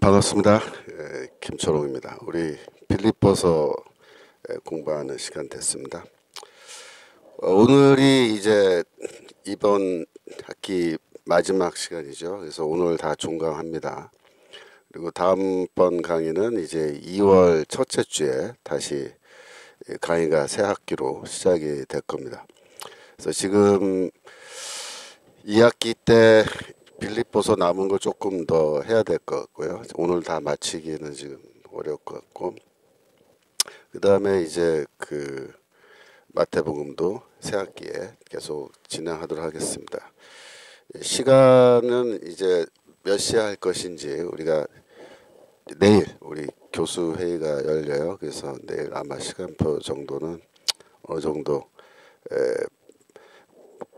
반갑습니다. 김초롱입니다. 우리 빌립보서 공부하는 시간 됐습니다. 오늘이 이제 이번 학기 마지막 시간이죠. 그래서 오늘 다 종강합니다. 그리고 다음번 강의는 이제 2월 첫째 주에 다시 강의가 새 학기로 시작이 될 겁니다. 그래서 지금 2학기 때 빌립보서 남은 거 조금 더 해야 될 것 같고요. 오늘 다 마치기는 지금 어려울 것 같고, 그 다음에 이제 그 마태복음도 새 학기에 계속 진행하도록 하겠습니다. 시간은 이제 몇 시에 할 것인지 우리가 내일 우리 교수 회의가 열려요. 그래서 내일 아마 시간표 정도는 어느 정도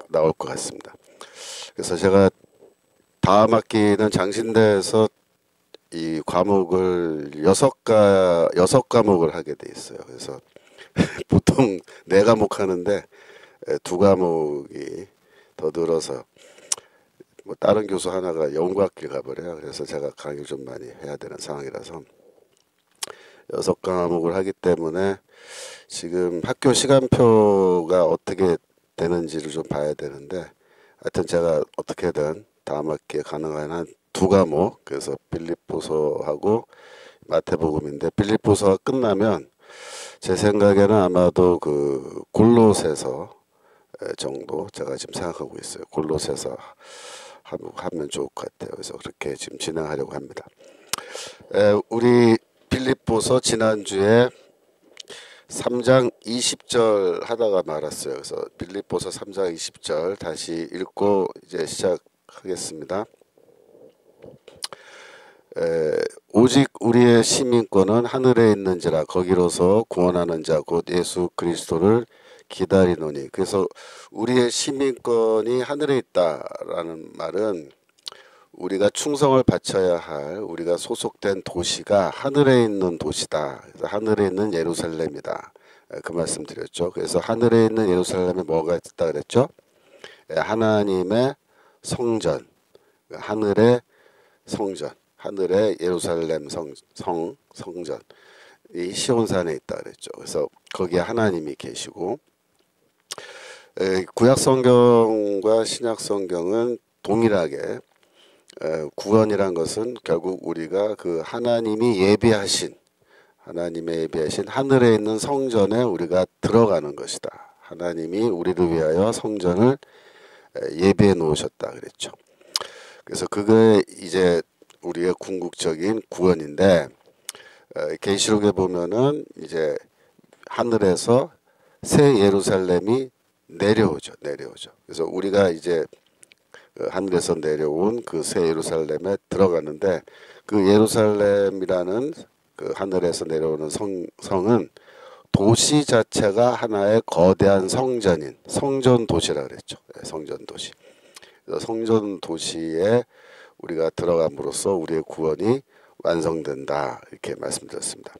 나올 것 같습니다. 그래서 제가 다음 학기는 장신대에서 이 과목을 여섯 과목을 하게 돼 있어요. 그래서 보통 네 과목 하는데 두 과목이 더 늘어서 뭐 다른 교수 하나가 연구학기를 가버려요. 그래서 제가 강의를 좀 많이 해야 되는 상황이라서 여섯 과목을 하기 때문에 지금 학교 시간표가 어떻게 되는지를 좀 봐야 되는데, 하여튼 제가 어떻게든 다음 학기에 가능한 한 두 과목, 그래서 빌립보서하고 마태복음인데, 빌립보서가 끝나면 제 생각에는 아마도 그 골로새서 정도 제가 지금 생각하고 있어요. 골로새서 하면 좋을 것 같아요. 그래서 그렇게 지금 진행하려고 합니다. 우리 빌립보서 지난주에 3장 20절 하다가 말았어요. 그래서 빌립보서 3장 20절 다시 읽고 이제 시작하겠습니다. 오직 우리의 시민권은 하늘에 있는지라 거기로서 구원하는 자 곧 예수 그리스도를 기다리노니. 그래서 우리의 시민권이 하늘에 있다라는 말은 우리가 충성을 바쳐야 할 우리가 소속된 도시가 하늘에 있는 도시다. 그래서 하늘에 있는 예루살렘이다. 그 말씀 드렸죠. 그래서 하늘에 있는 예루살렘에 뭐가 있다 그랬죠? 하나님의 성전, 하늘의 성전, 하늘의 예루살렘 성전, 이 시온산에 있다 그랬죠. 그래서 거기에 하나님이 계시고, 구약 성경과 신약 성경은 동일하게 구원이란 것은 결국 우리가 그 하나님의 예비하신 하늘에 있는 성전에 우리가 들어가는 것이다. 하나님이 우리를 위하여 성전을 예비해 놓으셨다 그랬죠. 그래서 그게 이제 우리의 궁극적인 구원인데, 계시록에 보면은 이제 하늘에서 새 예루살렘이 내려오죠. 그래서 우리가 이제 하늘에서 내려온 그 새 예루살렘에 들어가는데, 그 예루살렘이라는 그 하늘에서 내려오는 성은 도시 자체가 하나의 거대한 성전인 성전 도시라 그랬죠. 성전 도시. 그래서 성전 도시에 우리가 들어감으로써 우리의 구원이 완성된다, 이렇게 말씀드렸습니다.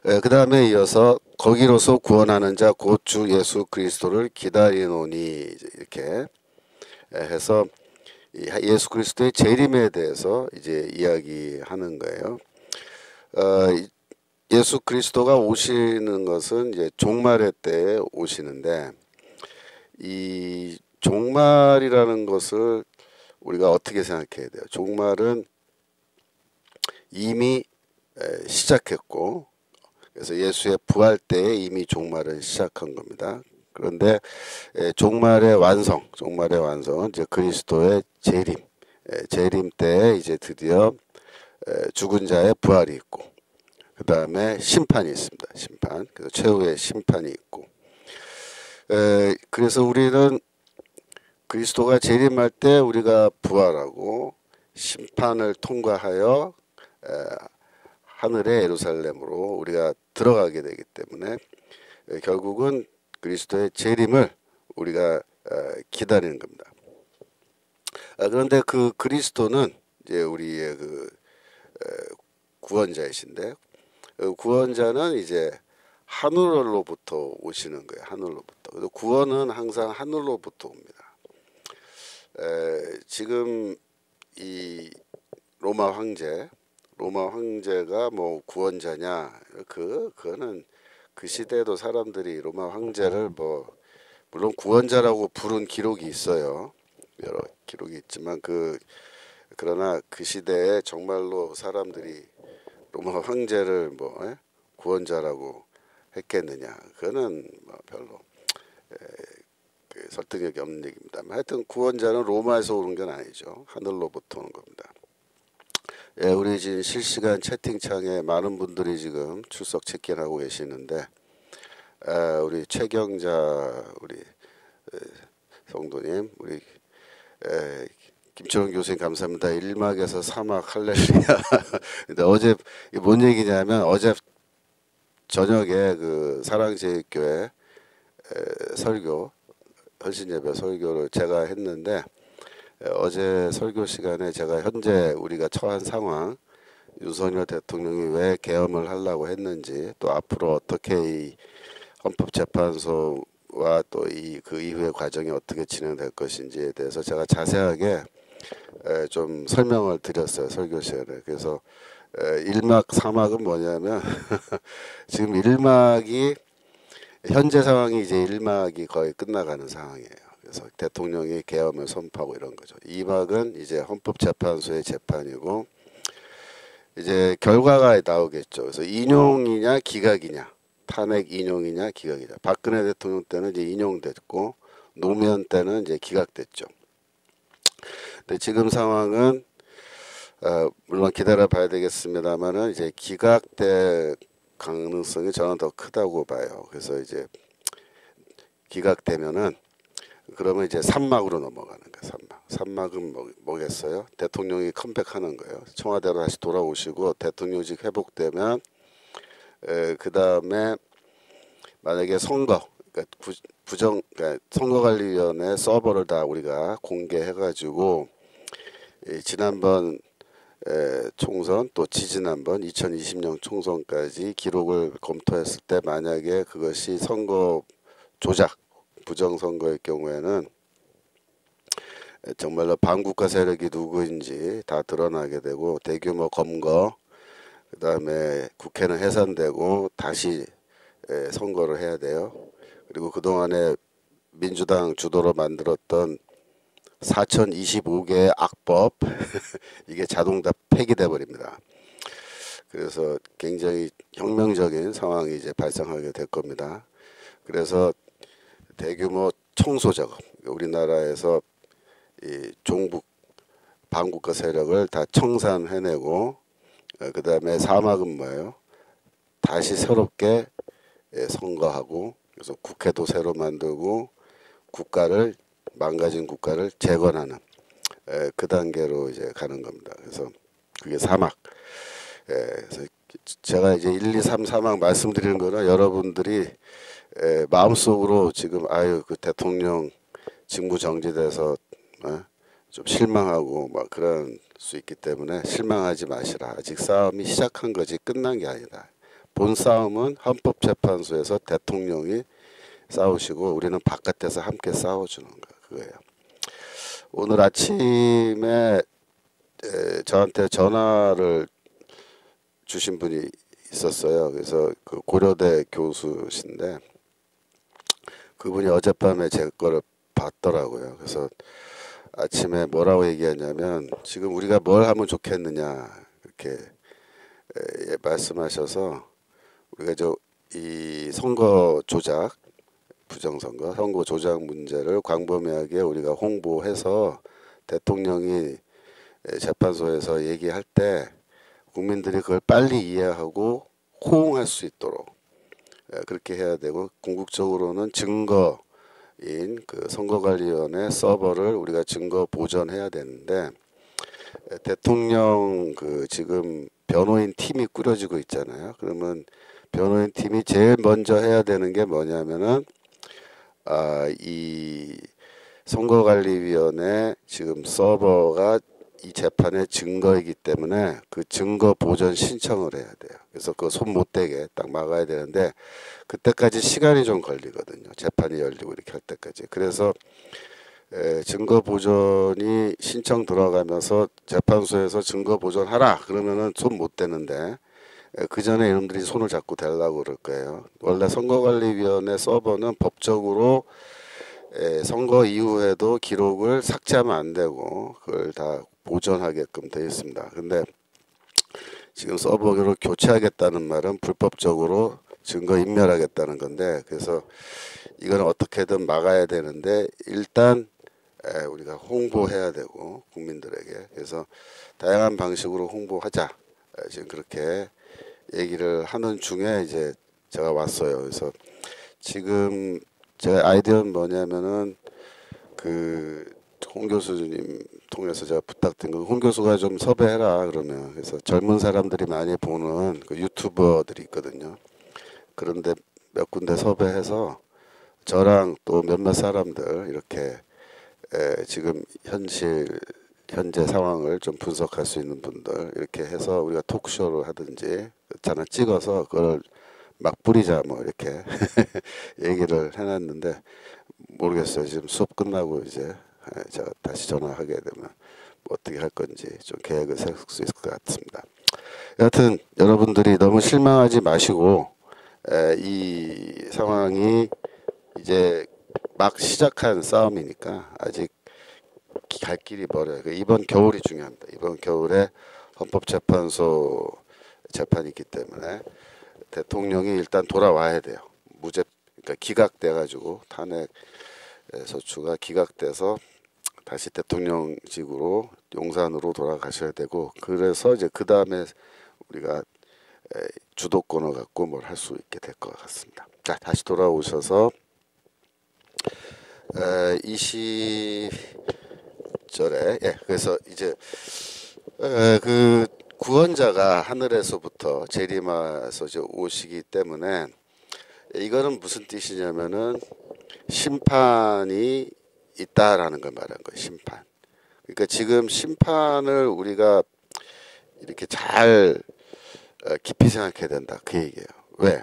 그 다음에 이어서 거기로서 구원하는 자 곧 주 예수 그리스도를 기다리노니, 이렇게 해서 예수 그리스도의 재림에 대해서 이제 이야기하는 거예요. 예수 그리스도가 오시는 것은 이제 종말의 때에 오시는데, 이 종말이라는 것을 우리가 어떻게 생각해야 돼요? 종말은 이미 시작했고, 그래서 예수의 부활 때에 이미 종말은 시작한 겁니다. 그런데 종말의 완성은 이제 그리스도의 재림 때에 이제 드디어 죽은 자의 부활이 있고, 그 다음에 심판이 있습니다. 그래서 최후의 심판이 있고, 그래서 우리는 그리스도가 재림할 때 우리가 부활하고 심판을 통과하여 하늘의 예루살렘으로 우리가 들어가게 되기 때문에 결국은 그리스도의 재림을 우리가 기다리는 겁니다. 그런데 그 그리스도는 이제 우리의 그 구원자이신데, 구원자는 이제 하늘로부터 오시는 거예요. 하늘로부터. 그래서 구원은 항상 하늘로부터 옵니다. 지금 이 로마 황제가 뭐 구원자냐? 그거는 그 시대에도 사람들이 로마 황제를 뭐 물론 구원자라고 부른 기록이 있어요. 여러 기록이 있지만 그러나 그 시대에 정말로 사람들이 로마 황제를 뭐 구원자라고 했겠느냐? 그거는 뭐 별로 설득력이 없는 얘기입니다. 하여튼 구원자는 로마에서 오는 건 아니죠. 하늘로부터 오는 겁니다. 예, 우리 지금 실시간 채팅창에 많은 분들이 지금 출석 체크하고 계시는데 우리 최경자 우리 성도님 우리 김철원 교수님 감사합니다. 1막에서 3막 할렐루야. 근데 어제 뭔 얘기냐면 어제 저녁에 그 사랑제일교회 설교 헌신예배 설교를 제가 했는데 어제 설교 시간에 제가 현재 우리가 처한 상황 윤석열 대통령이 왜 계엄을 하려고 했는지 또 앞으로 어떻게 이 헌법재판소와 또 그 이후의 과정이 어떻게 진행될 것인지에 대해서 제가 자세하게 좀 설명을 드렸어요 설교 시간에. 그래서 1막 4막은 뭐냐면 지금 1막이 현재 상황이 이제 1막이 거의 끝나가는 상황이에요. 그래서 대통령이 계엄을 선포하고 이런 거죠. 2막은 이제 헌법재판소의 재판이고 이제 결과가 나오겠죠. 그래서 인용이냐 기각이냐, 탄핵 인용이냐 기각이냐. 박근혜 대통령 때는 이제 인용됐고 노무현 때는 이제 기각됐죠. 근데 지금 상황은 물론 기다려 봐야 되겠습니다만은 이제 기각될 가능성이 저는 더 크다고 봐요. 그래서 이제 기각되면은 그러면 이제 3막으로 넘어가는 거예요. 3막은 뭐겠어요? 대통령이 컴백하는 거예요. 청와대로 다시 돌아오시고 대통령직 회복되면 그 다음에 만약에 선거 그러니까 그러니까 선거관리위원회 서버를 다 우리가 공개해가지고 지난번 총선 또 지지난번 2020년 총선까지 기록을 검토했을 때 만약에 그것이 선거 조작 부정선거의 경우에는 정말로 반국가 세력이 누구인지 다 드러나게 되고 대규모 검거 그 다음에 국회는 해산되고 다시 선거를 해야 돼요. 그리고 그동안에 민주당 주도로 만들었던 4025개의 악법 이게 자동 다 폐기돼 버립니다. 그래서 굉장히 혁명적인 상황이 이제 발생하게 될 겁니다. 그래서 대규모 청소 작업, 우리나라에서 이 종북 반국가 세력을 다 청산해내고 그 다음에 4막은 뭐예요? 다시 새롭게 선거하고 그래서 국회도 새로 만들고 국가를 망가진 국가를 재건하는 그 단계로 이제 가는 겁니다. 그래서 그게 4막. 그래서 제가 이제 1, 2, 3, 4막 말씀드리는 거는 여러분들이 마음속으로 지금 아유 그 대통령 직무 정지돼서 좀 실망하고 막 그런 수 있기 때문에 실망하지 마시라. 아직 싸움이 시작한 거지 끝난 게 아니다. 본 싸움은 헌법재판소에서 대통령이 싸우시고 우리는 바깥에서 함께 싸워주는 그거예요. 오늘 아침에 저한테 전화를 주신 분이 있었어요. 그래서 그 고려대 교수신데 그분이 어젯밤에 제 거를 봤더라고요. 그래서 아침에 뭐라고 얘기하냐면 지금 우리가 뭘 하면 좋겠느냐 이렇게 말씀하셔서 우리가 이 선거 조작 부정선거 선거 조작 문제를 광범위하게 우리가 홍보해서 대통령이 재판소에서 얘기할 때 국민들이 그걸 빨리 이해하고 호응할 수 있도록 그렇게 해야 되고 궁극적으로는 증거인 그 선거관리위원회 서버를 우리가 증거 보존해야 되는데 대통령 그 지금 변호인 팀이 꾸려지고 있잖아요. 그러면 변호인 팀이 제일 먼저 해야 되는 게 뭐냐면은 이 선거관리위원회 지금 서버가 이 재판의 증거이기 때문에 그 증거 보존 신청을 해야 돼요. 그래서 그 손 못 대게 딱 막아야 되는데 그때까지 시간이 좀 걸리거든요. 재판이 열리고 이렇게 할 때까지. 그래서 증거 보존이 신청 들어가면서 재판소에서 증거 보존하라 그러면은 손 못 대는데 그 전에 이놈들이 손을 잡고 대려고 그럴 거예요. 원래 선거관리위원회 서버는 법적으로 선거 이후에도 기록을 삭제하면 안 되고 그걸 다 보존하게끔 되어 있습니다. 근데 지금 서버를 교체하겠다는 말은 불법적으로 증거 인멸하겠다는 건데, 그래서 이거는 어떻게든 막아야 되는데 일단 우리가 홍보해야 되고 국민들에게, 그래서 다양한 방식으로 홍보하자, 지금 그렇게 얘기를 하는 중에 이제 제가 왔어요. 그래서 지금 제 아이디어는 뭐냐면은 그 홍 교수님 통해서 제가 부탁드린 건, 홍 교수가 좀 섭외해라 그러면, 그래서 젊은 사람들이 많이 보는 그 유튜버들이 있거든요. 그런데 몇 군데 섭외해서 저랑 또 몇몇 사람들 이렇게 지금 현재 상황을 좀 분석할 수 있는 분들 이렇게 해서 우리가 토크쇼를 하든지 하나 찍어서 그걸 막 뿌리자 뭐 이렇게 얘기를 해놨는데, 모르겠어요. 지금 수업 끝나고 이제 제가 다시 전화하게 되면 뭐 어떻게 할 건지 좀 계획을 세울 수 있을 것 같습니다. 여하튼 여러분들이 너무 실망하지 마시고, 이 상황이 이제 막 시작한 싸움이니까 아직 갈 길이 멀어요. 이번 겨울이 중요합니다. 이번 겨울에 헌법재판소 재판이 있기 때문에 대통령이 일단 돌아와야 돼요. 그러니까 기각돼 가지고 탄핵 소추가 기각돼서 다시 대통령직으로 용산으로 돌아가셔야 되고, 그래서 이제 그 다음에 우리가 주도권을 갖고 뭘 할 수 있게 될 것 같습니다. 자, 다시 돌아오셔서 20절에 그래서 이제 그 구원자가 하늘에서부터 재림해서 이제 오시기 때문에, 이거는 무슨 뜻이냐면은 심판이 있다라는 걸 말하는 거예요. 심판. 그러니까 지금 심판을 우리가 이렇게 잘 깊이 생각해야 된다 그 얘기예요. 왜?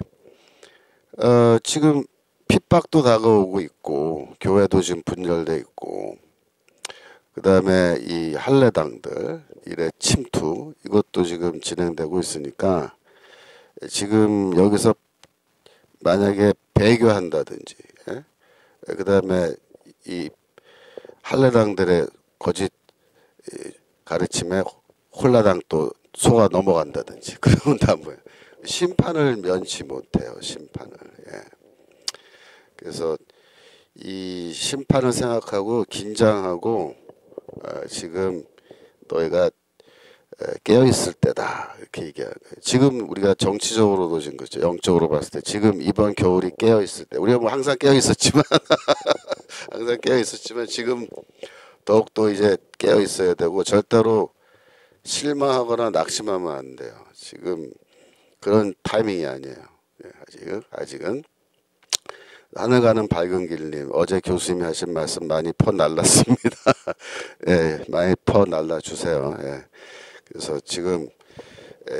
지금 핍박도 다가오고 있고 교회도 지금 분열돼 있고, 그 다음에 이 할례당들 일의 침투 이것도 지금 진행되고 있으니까, 지금 여기서 만약에 배교한다든지, 그 다음에 이 할례당들의 거짓 가르침에 홀라당 또 속아 넘어간다든지 그러면 다 뭐예요? 심판을 면치 못해요. 심판을. 그래서 이 심판을 생각하고 긴장하고 지금 너희가 깨어 있을 때다 이렇게 얘기하는 거예요. 지금 우리가 정치적으로도 지금 그렇죠. 영적으로 봤을 때 지금 이번 겨울이 깨어 있을 때, 우리가 뭐 항상 깨어 있었지만 항상 깨어 있었지만 지금 더욱더 이제 깨어 있어야 되고, 절대로 실망하거나 낙심하면 안 돼요. 지금 그런 타이밍이 아니에요. 아직은 하늘 가는 밝은 길님, 어제 교수님이 하신 말씀 많이 퍼날랐습니다. 많이 퍼날라 주세요. 그래서 지금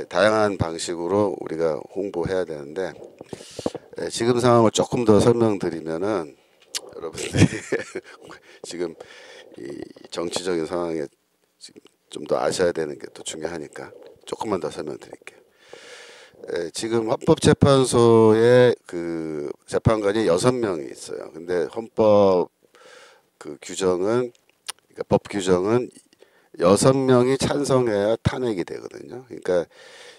다양한 방식으로 우리가 홍보해야 되는데, 지금 상황을 조금 더 설명드리면은 여러분들이 지금 이 정치적인 상황에 좀 더 아셔야 되는 게 또 중요하니까 조금만 더 설명드릴게요. 지금 헌법재판소에 그 재판관이 6명이 있어요. 근데 헌법 그 규정은, 그러니까 법 규정은 6명이 찬성해야 탄핵이 되거든요. 그러니까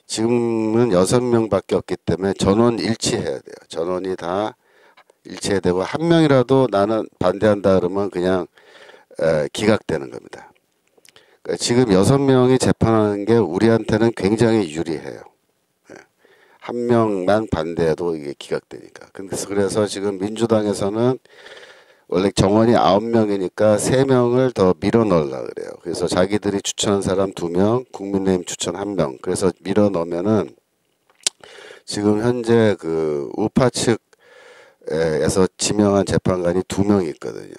지금은 6명밖에 없기 때문에 전원 일치해야 돼요. 전원이 다 일치해야 되고, 한 명이라도 나는 반대한다 그러면 그냥 기각되는 겁니다. 그러니까 지금 6명이 재판하는 게 우리한테는 굉장히 유리해요. 한 명만 반대해도 이게 기각되니까. 그래서 지금 민주당에서는 원래 정원이 9명이니까 3명을 더 밀어넣으려고 그래요. 그래서 자기들이 추천한 사람 2명, 국민의힘 추천 1명. 그래서 밀어넣으면은 지금 현재 그 우파 측에서 지명한 재판관이 2명이 있거든요.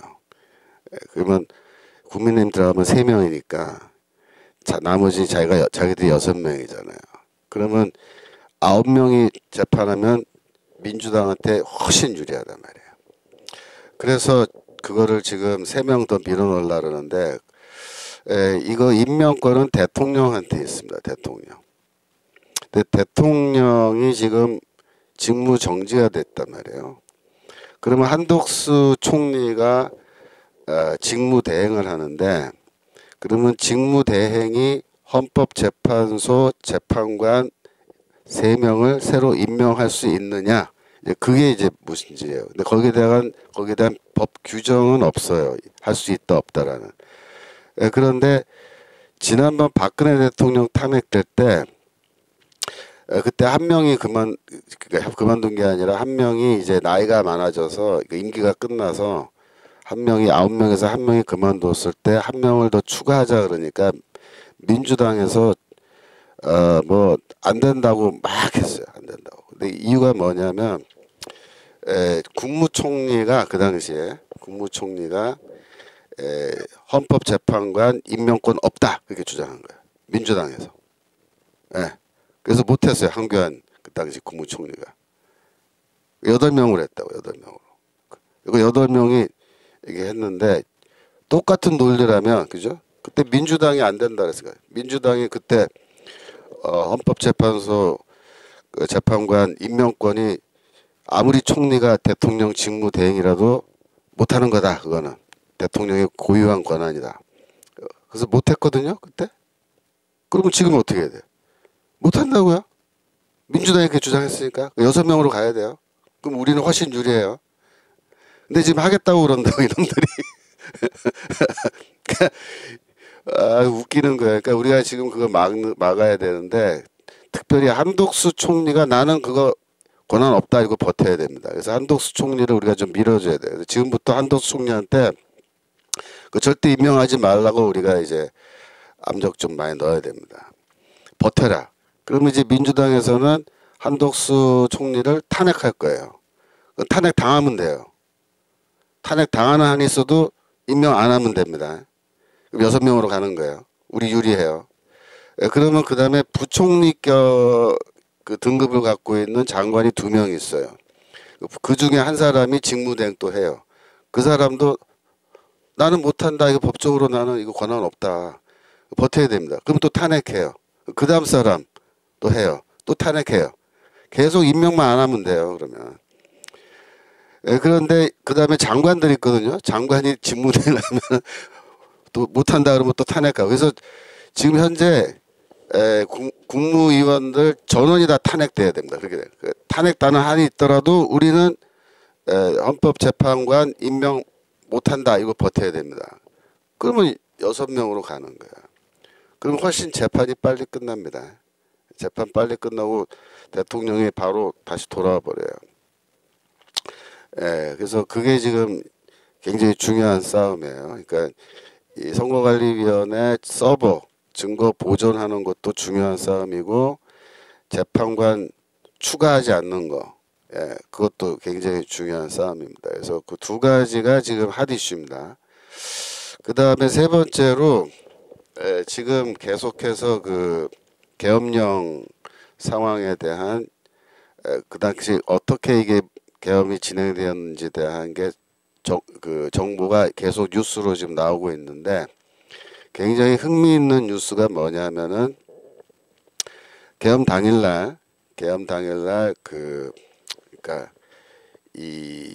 그러면 국민의힘 들어가면 3명이니까 나머지 자기들이 6명이잖아요. 그러면 9명이 재판하면 민주당한테 훨씬 유리하단 말이에요. 그래서 그거를 지금 3명 더 밀어넣으려 그러는데 이거 임명권은 대통령한테 있습니다. 대통령. 근데 대통령이 지금 직무 정지가 됐단 말이에요. 그러면 한독수 총리가 직무 대행을 하는데 그러면 직무 대행이 헌법재판소 재판관 3명을 새로 임명할 수 있느냐? 그게 이제 문제예요. 근데 거기에 대한 법 규정은 없어요. 할 수 있다 없다라는. 그런데 지난번 박근혜 대통령 탄핵될 때 그때 한 명이 그만둔 게 아니라 한 명이 이제 나이가 많아져서 임기가 끝나서 한 명이 9명에서 한 명이 그만뒀을 때 한 명을 더 추가하자 그러니까 민주당에서 뭐 안 된다고 막 했어요. 안 된다고. 근데 이유가 뭐냐면 국무총리가 그 당시에 국무총리가 헌법재판관 임명권 없다 그렇게 주장한 거예요. 민주당에서. 그래서 못했어요. 한교안 그 당시 국무총리가 8명을 했다고 8명으로. 이거 8명이 이게 했는데 똑같은 논리라면 그죠? 그때 민주당이 안 된다 그랬어요. 민주당이 그때 헌법재판소 그 재판관 임명권이 아무리 총리가 대통령 직무 대행이라도 못하는 거다. 그거는 대통령의 고유한 권한이다. 그래서 못했거든요. 그때. 그러면 지금 어떻게 해야 돼요? 못한다고요? 민주당이 그렇게 주장했으니까 6명으로 가야 돼요. 그럼 우리는 훨씬 유리해요. 근데 지금 하겠다고 그런다고 이놈들이. 웃기는 거예요. 그러니까 우리가 지금 그거 막아야 되는데 특별히 한독수 총리가 나는 그거 권한 없다 이거 버텨야 됩니다. 그래서 한독수 총리를 우리가 좀 밀어줘야 돼요. 지금부터 한독수 총리한테 그 절대 임명하지 말라고 우리가 이제 압력 좀 많이 넣어야 됩니다. 버텨라. 그러면 이제 민주당에서는 한독수 총리를 탄핵할 거예요. 탄핵 당하면 돼요. 탄핵 당하는 한이 있어도 임명 안 하면 됩니다. 그럼 6명으로 가는 거예요. 우리 유리해요. 그러면 그 다음에 부총리격 그 등급을 갖고 있는 장관이 2명 있어요. 그 중에 한 사람이 직무대행 또 해요. 그 사람도 나는 못한다. 이거 법적으로 나는 이거 권한 없다. 버텨야 됩니다. 그럼 또 탄핵해요. 그 다음 사람 또 해요. 또 탄핵해요. 계속 임명만 안 하면 돼요. 그러면. 그런데 그 다음에 장관들 있거든요. 장관이 직무대행 하면 또 못한다 그러면 또 탄핵하고. 그래서 지금 현재 국무위원들 전원이 다 탄핵돼야 됩니다. 그렇게 돼요. 탄핵되는 한이 있더라도 우리는 헌법재판관 임명 못한다. 이거 버텨야 됩니다. 그러면 6명으로 가는 거야. 그럼 훨씬 재판이 빨리 끝납니다. 재판 빨리 끝나고 대통령이 바로 다시 돌아와 버려요. 그래서 그게 지금 굉장히 중요한 싸움이에요. 그러니까 이 선거관리위원회 서버 증거 보존하는 것도 중요한 싸움이고 재판관 추가하지 않는 거 그것도 굉장히 중요한 싸움입니다. 그래서 그 2가지가 지금 핫 이슈입니다. 그 다음에 3번째로 지금 계속해서 그 계엄령 상황에 대한 그 당시 어떻게 이게 계엄이 진행되었는지에 대한 게 그 정보가 계속 뉴스로 지금 나오고 있는데 굉장히 흥미있는 뉴스가 뭐냐면은 계엄 당일날 그러니까 이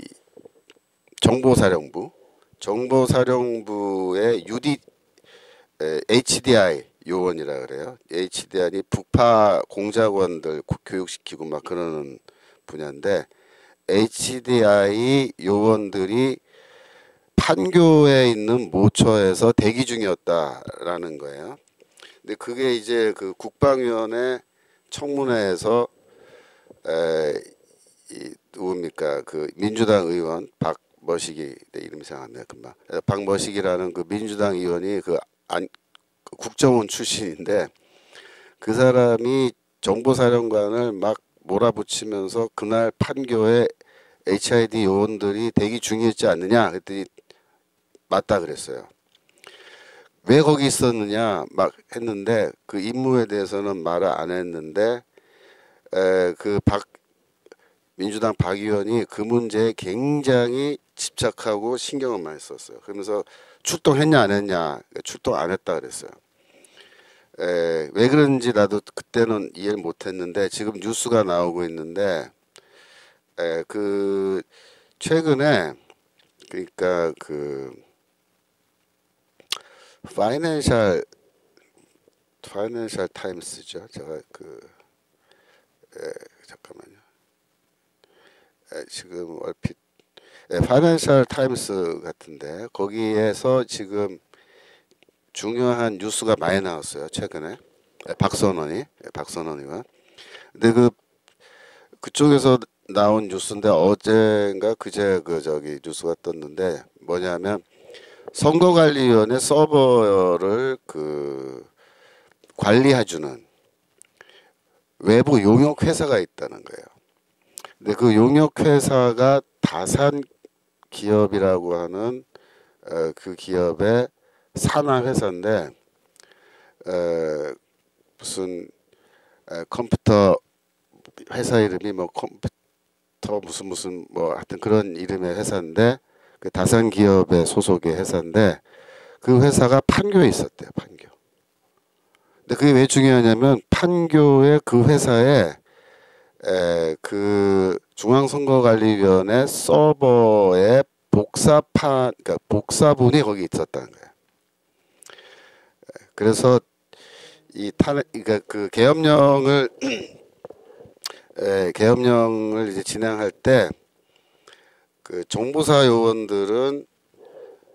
정보사령부의 HDI 요원이라 그래요. HDI이 북파 공작원들 교육시키고 막 그러는 분야인데 HDI 요원들이 판교에 있는 모처에서 대기 중이었다라는 거예요. 근데 그게 이제 그 국방위원회 청문회에서 누굽니까 그 민주당 의원 박머식이 내 이름 이상하네 금방 박머식이라는 그 민주당 의원이 그 국정원 출신인데 그 사람이 정보사령관을 막 몰아붙이면서 그날 판교에 HID 요원들이 대기 중이었지 않느냐 그랬더니 맞다 그랬어요. 왜 거기 있었느냐 막 했는데 그 임무에 대해서는 말을 안 했는데 그 민주당 박 의원이 그 문제에 굉장히 집착하고 신경을 많이 썼어요. 그러면서 출동했냐 안 했냐, 출동 안 했다 그랬어요. 왜 그런지 나도 그때는 이해를 못했는데 지금 뉴스가 나오고 있는데 그 최근에 그러니까 그 파이낸셜 타임스죠. 제가 잠깐만요. 지금 얼핏 파이낸셜 타임스 같은데 거기에서 지금 중요한 뉴스가 많이 나왔어요. 최근에 박선원 의원. 근데 그쪽에서 나온 뉴스인데 어젠가 그제 저기 뉴스가 떴는데 뭐냐면 선거관리위원회 서버를 관리해주는 외부 용역 회사가 있다는 거예요. 근데 그 용역 회사가 다산 기업이라고 하는 그 기업의 산하 회사인데 무슨 컴퓨터 회사 이름이 뭐 컴퓨터 무슨 뭐 하여튼 그런 이름의 회사인데 그 다산 기업의 소속의 회사인데 그 회사가 판교에 있었대요. 판교. 근데 그게 왜 중요하냐면 판교의 그 회사에 그 중앙선거관리위원회 서버에 그러니까 복사본이 거기 있었다는 거예요. 그래서 그러니까 그 계엄령을 이제 진행할 때 그 정보사 요원들은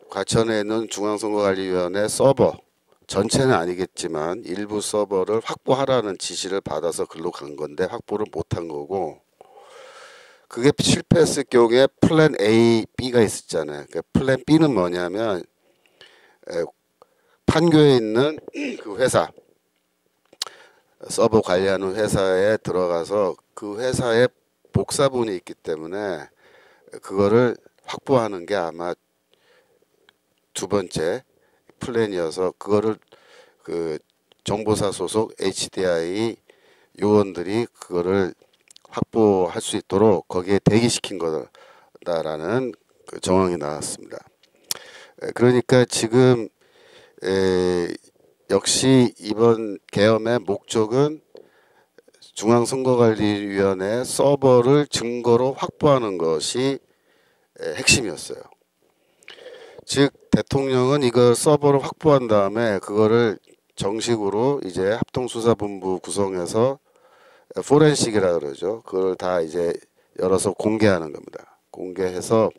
과천에 있는 중앙선거관리위원회 서버 전체는 아니겠지만 일부 서버를 확보하라는 지시를 받아서 글로 간 건데 확보를 못한 거고 그게 실패했을 경우에 플랜 A, B가 있었잖아요. 그러니까 플랜 B는 뭐냐면 판교에 있는 그 회사 서버 관리하는 회사에 들어가서 그 회사에 복사본이 있기 때문에 그거를 확보하는 게 아마 두 번째 플랜이어서 그거를 그 정보사 소속 HDI 요원들이 그거를 확보할 수 있도록 거기에 대기시킨 거다라는 그 정황이 나왔습니다. 그러니까 지금 역시 이번 계엄의 목적은 중앙선거관리위원회 서버를 증거로 확보하는 것이 핵심이었어요. 즉 대통령은 이걸 서버를 확보한 다음에 그거를 정식으로 이제 합동수사본부 구성해서 포렌식이라 그러죠. 그걸 다 이제 열어서 공개하는 겁니다. 공개해서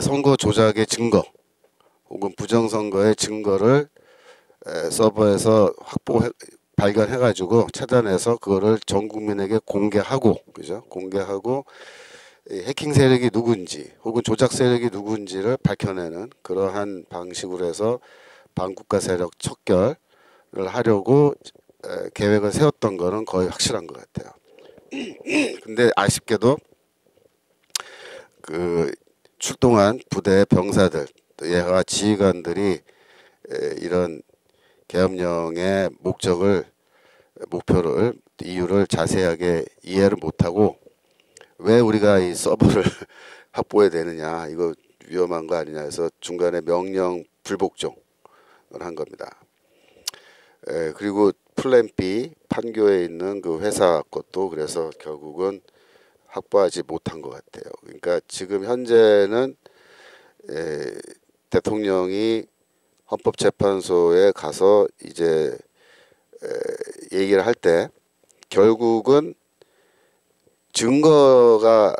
선거 조작의 증거 혹은 부정선거의 증거를 서버에서 발견해가지고 차단해서 그거를 전 국민에게 공개하고, 그죠? 공개하고 해킹 세력이 누군지 혹은 조작 세력이 누군지를 밝혀내는 그러한 방식으로 해서 반국가 세력 척결을 하려고 계획을 세웠던 거는 거의 확실한 것 같아요. 근데 아쉽게도 그 출동한 부대 병사들, 또 예하 지휘관들이 이런 계엄령의 목표를 이유를 자세하게 이해를 못하고 왜 우리가 이 서버를 확보해야 되느냐, 이거 위험한 거 아니냐 해서 중간에 명령 불복종을 한 겁니다. 그리고 플랜 B 판교에 있는 그 회사 것도 그래서 결국은 확보하지 못한 것 같아요. 그러니까 지금 현재는 대통령이 헌법재판소에 가서 이제 얘기를 할 때 결국은 증거가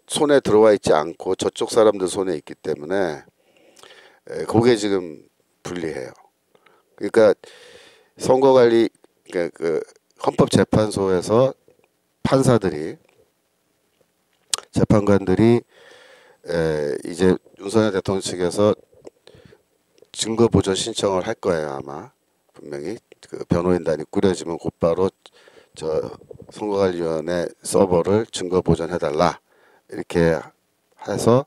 손에 들어와 있지 않고 저쪽 사람들 손에 있기 때문에 그게 지금 불리해요. 그러니까 선거관리 그 헌법재판소에서 판사들이 재판관들이 이제 윤석열 대통령 측에서 증거 보전 신청을 할 거예요. 아마 분명히 그 변호인단이 꾸려지면 곧바로 저 선거관리위원회 서버를 증거 보전해달라 이렇게 해서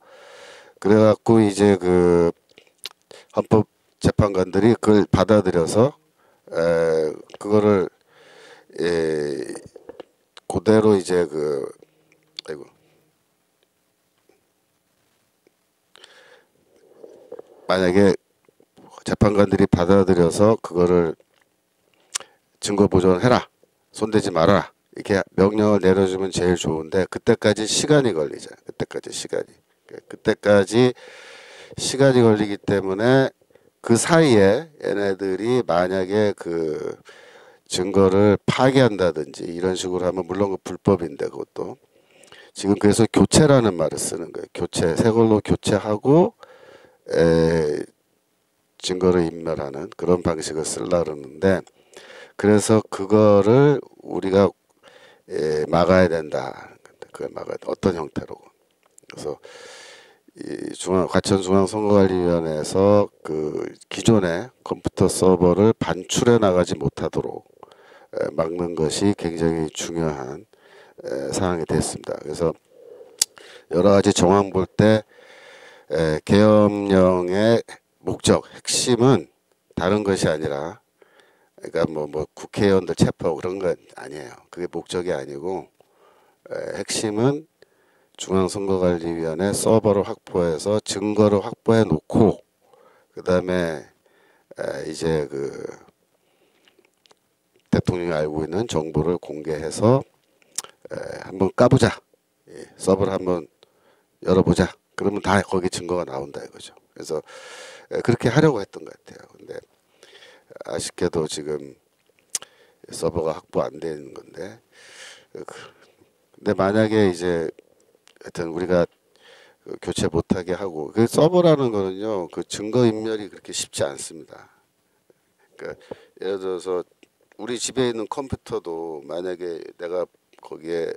그래갖고 이제 그 헌법 재판관들이 그걸 받아들여서 그거를 그대로 이제 아이고 만약에 재판관들이 받아들여서 그거를 증거 보존해라, 손대지 말아라 이렇게 명령을 내려주면 제일 좋은데 그때까지 시간이 걸리죠. 그때까지 시간이 걸리기 때문에 그 사이에 얘네들이 만약에 그 증거를 파기한다든지 이런 식으로 하면 물론 그 불법인데 그것도 지금 그래서 교체라는 말을 쓰는 거예요. 교체, 새 걸로 교체하고 증거를 인멸하는 그런 방식을 쓰려고 그러는데 그래서 그거를 우리가 막아야 된다. 그걸 막아야 돼. 어떤 형태로. 그래서 이 과천중앙선거관리위원회에서 그 기존의 컴퓨터 서버를 반출해 나가지 못하도록 막는 것이 굉장히 중요한 사항이 됐습니다. 그래서 여러 가지 정황 볼 때 계엄령의 목적, 핵심은 다른 것이 아니라 그러니까 뭐 국회의원들 체포하고 그런 건 아니에요. 그게 목적이 아니고 핵심은 중앙선거관리위원회 서버를 확보해서 증거를 확보해 놓고 그 다음에 이제 그 대통령이 알고 있는 정보를 공개해서 한번 까보자. 서버를 한번 열어보자. 그러면 다 거기 증거가 나온다 이거죠. 그래서 그렇게 하려고 했던 것 같아요. 근데 아쉽게도 지금 서버가 확보 안 되는 건데 근데 만약에 이제 하여튼 우리가 교체 못하게 하고 그 서버라는 거는요 그 증거 인멸이 그렇게 쉽지 않습니다. 그러니까 예를 들어서 우리 집에 있는 컴퓨터도 만약에 내가 거기에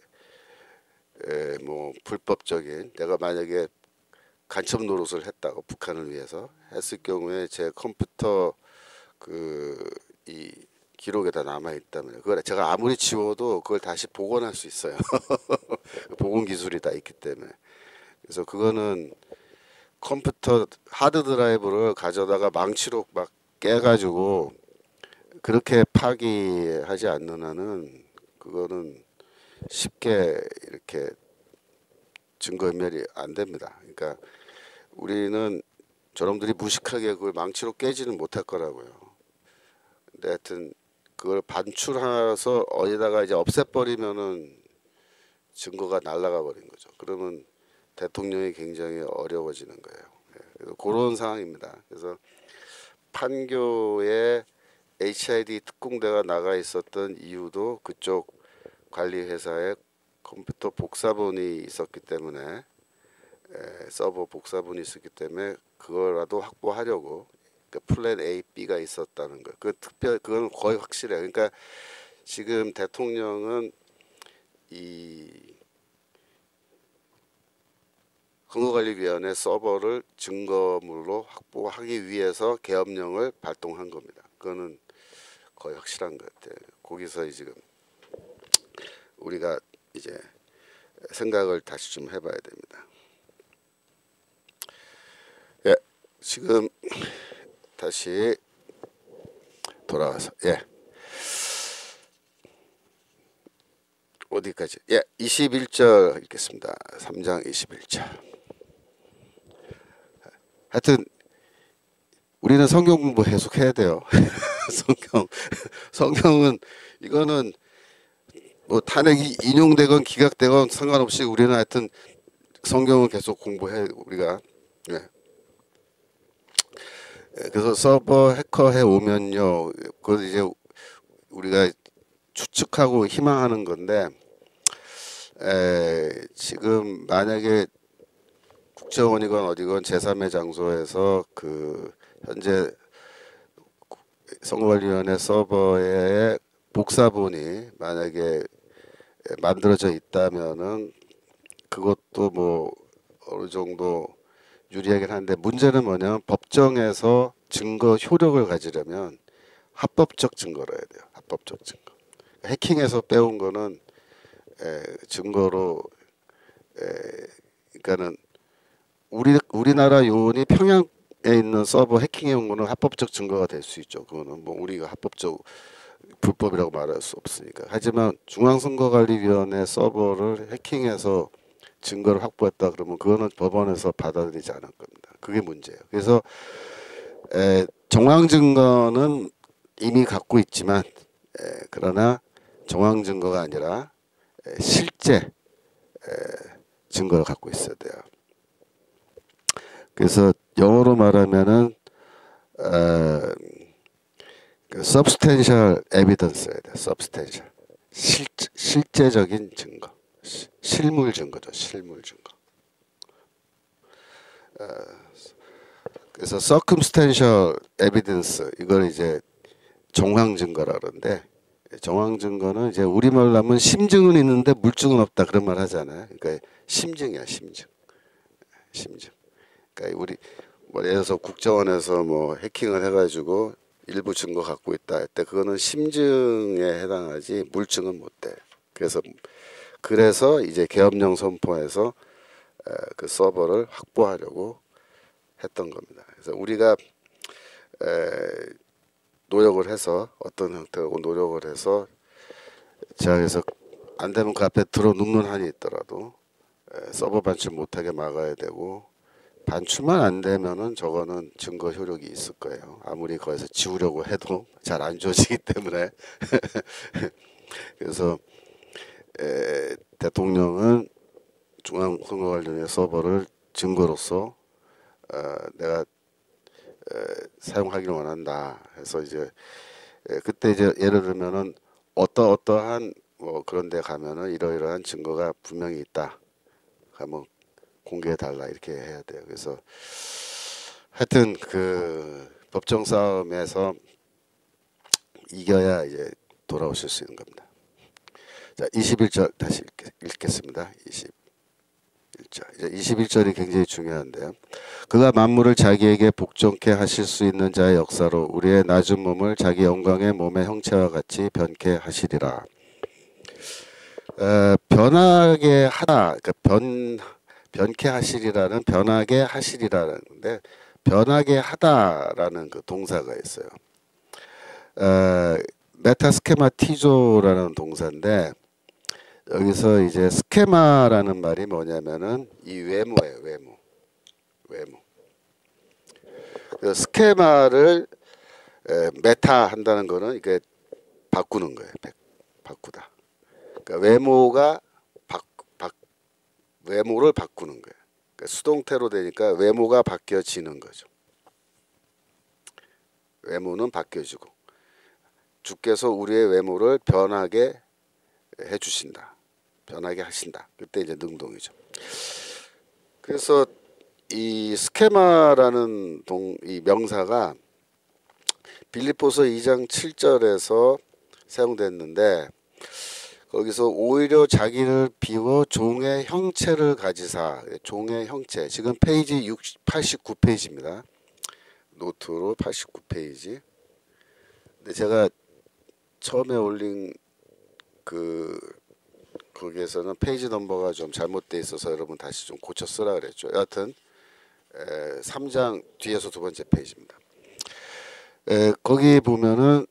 뭐 불법적인 내가 만약에 간첩 노릇을 했다고 북한을 위해서 했을 경우에 제 컴퓨터 이 기록에다 남아 있다면 그걸 제가 아무리 지워도 그걸 다시 복원할 수 있어요. 복원 기술이 다 있기 때문에. 그래서 그거는 컴퓨터 하드 드라이브를 가져다가 망치로 막 깨가지고 그렇게 파기하지 않는 한은 그거는 쉽게 이렇게 증거인멸이 안 됩니다. 그러니까 우리는 저놈들이 무식하게 그걸 망치로 깨지는 못할 거라고요. 근데 하여튼 그걸 반출해서 어디다가 이제 없애버리면은 증거가 날아가 버린 거죠. 그러면 대통령이 굉장히 어려워지는 거예요. 그래서 그런 상황입니다. 그래서 판교에 HID 특공대가 나가 있었던 이유도 그쪽 관리회사에 컴퓨터 복사본이 있었기 때문에 서버 복사본이 있었기 때문에 그거라도 확보하려고 그러니까 플랜 A, B가 있었다는 거. 그건 거의 확실해요. 그러니까 지금 대통령은 이 선거관리위원회 서버를 증거물로 확보하기 위해서 계엄령을 발동한 겁니다. 그거는 거의 확실한 것 같아요. 거기서 지금 우리가 이제 생각을 다시 좀 해봐야 됩니다. 예, 지금 다시 돌아와서 어디까지? 21절 읽겠습니다. 3장 21절. 하여튼 우리는 성경 공부 계속 해야 돼요. 성경은 이거는 뭐 탄핵이 인용되건 기각되건 상관없이 우리는 하여튼 성경을 계속 공부해 우리가. 그래서 서버 해커해 오면요, 그걸 이제 우리가 추측하고 희망하는 건데, 지금 만약에 국정원이건 어디건 제3의 장소에서 그 현재 선거관리위원회 서버에 복사본이 만약에 만들어져 있다면은 그것도 뭐 어느 정도 유리하긴 한데 문제는 뭐냐면 법정에서 증거 효력을 가지려면 합법적 증거로 해야 돼요. 합법적 증거. 해킹해서 빼온 거는 증거로 그러니까는 우리나라 요원이 평양에 있는 서버 해킹해 온 거는 합법적 증거가 될 수 있죠. 그거는 뭐 우리가 합법적 불법이라고 말할 수 없으니까. 하지만 중앙선거관리위원회 서버를 해킹해서 증거를 확보했다 그러면 그거는 법원에서 받아들이지 않을 겁니다. 그게 문제예요. 그래서 정황 증거는 이미 갖고 있지만 그러나 정황 증거가 아니라 실제 증거를 갖고 있어야 돼요. 그래서 영어로 말하면은 substantial evidence야 돼. substantial 실제적인 증거, 실물 증거죠. 실물 증거. 그래서 circumstantial evidence 이걸 이제 정황 증거라 그러는데 정황 증거는 이제 우리말로 하면 심증은 있는데 물증은 없다 그런 말 하잖아요. 그러니까 심증이야 심증. 심증. 그러니까 우리 뭐 예를 들어서 국정원에서 뭐 해킹을 해가지고 일부 증거 갖고 있다 할 때 그거는 심증에 해당하지 물증은 못 돼. 그래서 이제 계엄령 선포해서 그 서버를 확보하려고 했던 겁니다. 그래서 우리가 노력을 해서 어떤 형태로 노력을 해서 자 그래서 안 되면 그 앞에 들어 눕는 한이 있더라도 서버 반출 못하게 막아야 되고 반출만 안 되면은 저거는 증거 효력이 있을 거예요. 아무리 거기서 지우려고 해도 잘 안 지워지기 때문에 그래서 대통령은 중앙선거관리위원회 서버를 증거로서 내가 사용하기를 원한다 해서 이제 그때 이제 예를 들면은 어떠한 뭐 그런데 가면은 이러이러한 증거가 분명히 있다. 그러면 공개해 달라 이렇게 해야 돼요. 그래서 하여튼 그 법정 싸움에서 이겨야 이제 돌아오실 수 있는 겁니다. 자, 21절 다시 읽겠습니다. 21절. 이제 21절이 굉장히 중요한데요. 그가 만물을 자기에게 복종케 하실 수 있는 자의 역사로 우리의 낮은 몸을 자기 영광의 몸의 형체와 같이 변케 하시리라. 변하게 하다, 그러니까 변케 하시리라는 변하게 하시리라는데 변하게 하다라는 그 동사가 있어요. 메타스케마티조라는 동사인데 여기서 이제 스케마라는 말이 뭐냐면은 이 외모예요. 외모. 스케마를 메타 한다는 거는 이게 바꾸는 거예요. 바꾸다. 그러니까 외모를 바꾸는 거예요. 그러니까 수동태로 되니까 외모가 바뀌어지는 거죠. 외모는 바뀌어지고 주께서 우리의 외모를 변하게 해주신다. 변하게 하신다. 그때 이제 능동이죠. 그래서 이 스케마라는 이 명사가 빌립보서 2장 7절에서 사용됐는데 거기서 오히려 자기를 비워 종의 형체를 가지사 종의 형체 지금 페이지 89페이지입니다. 노트로 89페이지. 근데 제가 처음에 올린 거기에서는 페이지 넘버가 좀 잘못돼 있어서 여러분 다시 좀 고쳐 쓰라 그랬죠. 여하튼 3장 뒤에서 두 번째 페이지입니다. 거기 보면은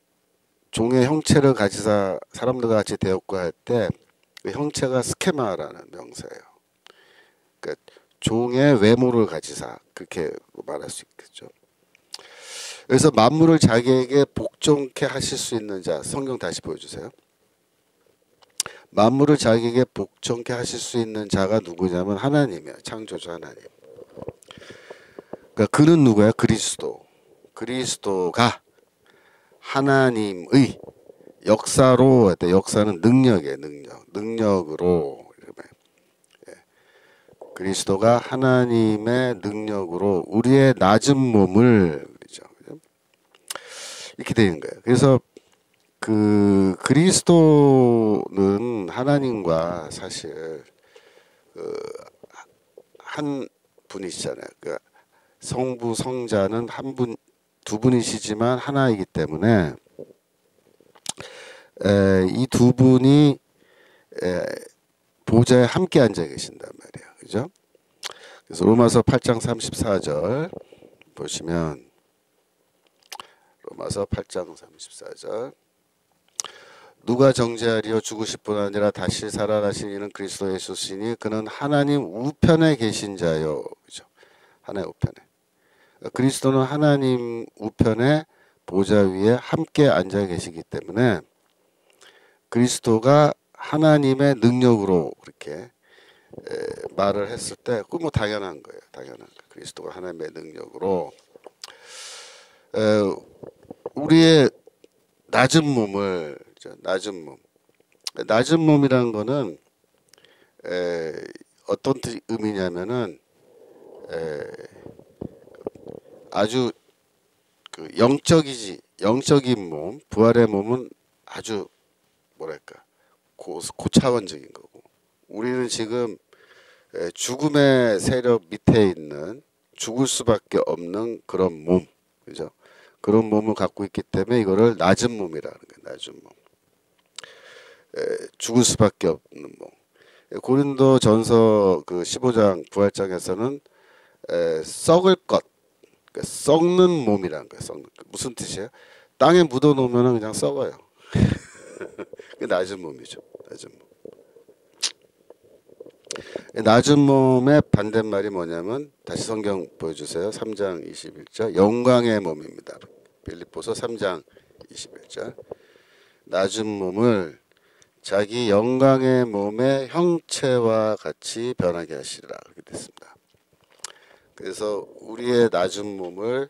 종의 형체를 가지사 사람들과 같이 대역과 할 때 그 형체가 스케마라는 명사예요. 그러니까 종의 외모를 가지사 그렇게 말할 수 있겠죠. 그래서 만물을 자기에게 복종케 하실 수 있는 자 성경 다시 보여주세요. 만물을 자기에게 복종케 하실 수 있는 자가 누구냐면 하나님이에요. 창조주 하나님. 그러니까 그는 누구야? 그리스도가 하나님의 역사로 역사는 능력이에요. 능력으로 그리스도가 하나님의 능력으로 우리의 낮은 몸을 이렇게 되는 거예요. 그래서 그 그리스도는 하나님과 사실 한 분이시잖아요. 그러니까 성부 성자는 두 분이시지만 하나이기 때문에 이 두 분이 보좌에 함께 앉아 계신단 말이에요. 그죠? 그래서 로마서 8장 34절 보시면 로마서 8장 34절 누가 정죄하리요 죽으실 뿐 아니라 다시 살아나신 이는 그리스도 예수시니 그는 하나님 우편에 계신 자요. 그죠? 하나님 우편에. 그리스도는 하나님 우편에 보좌 위에 함께 앉아 계시기 때문에 그리스도가 하나님의 능력으로 그렇게 말을 했을 때 그건 뭐 당연한 거예요. 당연한 거예요. 그리스도가 하나님의 능력으로 우리의 낮은 몸을 낮은 몸이라는 거는 어떤 의미냐면은 아주 그 영적인 몸, 부활의 몸은 아주 뭐랄까 고차원적인 거고, 우리는 지금 죽음의 세력 밑에 있는 죽을 수밖에 없는 그런 몸, 그죠? 그런 몸을 갖고 있기 때문에 이거를 낮은 몸이라는 거예요. 낮은 몸. 죽을 수밖에 없는 몸. 고린도전서 그 15장 부활장에서는 썩을 것, 그러니까 썩는 몸이라는 거예요. 썩는 것. 무슨 뜻이에요? 땅에 묻어 놓으면 그냥 썩어요. 그 낮은 몸이죠. 낮은 몸. 낮은 몸의 반대말이 뭐냐면, 다시 성경 보여주세요. 3장 21절. 영광의 몸입니다. 빌립보서 3장 21절. 낮은 몸을 자기 영광의 몸의 형체와 같이 변하게 하시리라. 그렇게 됐습니다. 그래서 우리의 낮은 몸을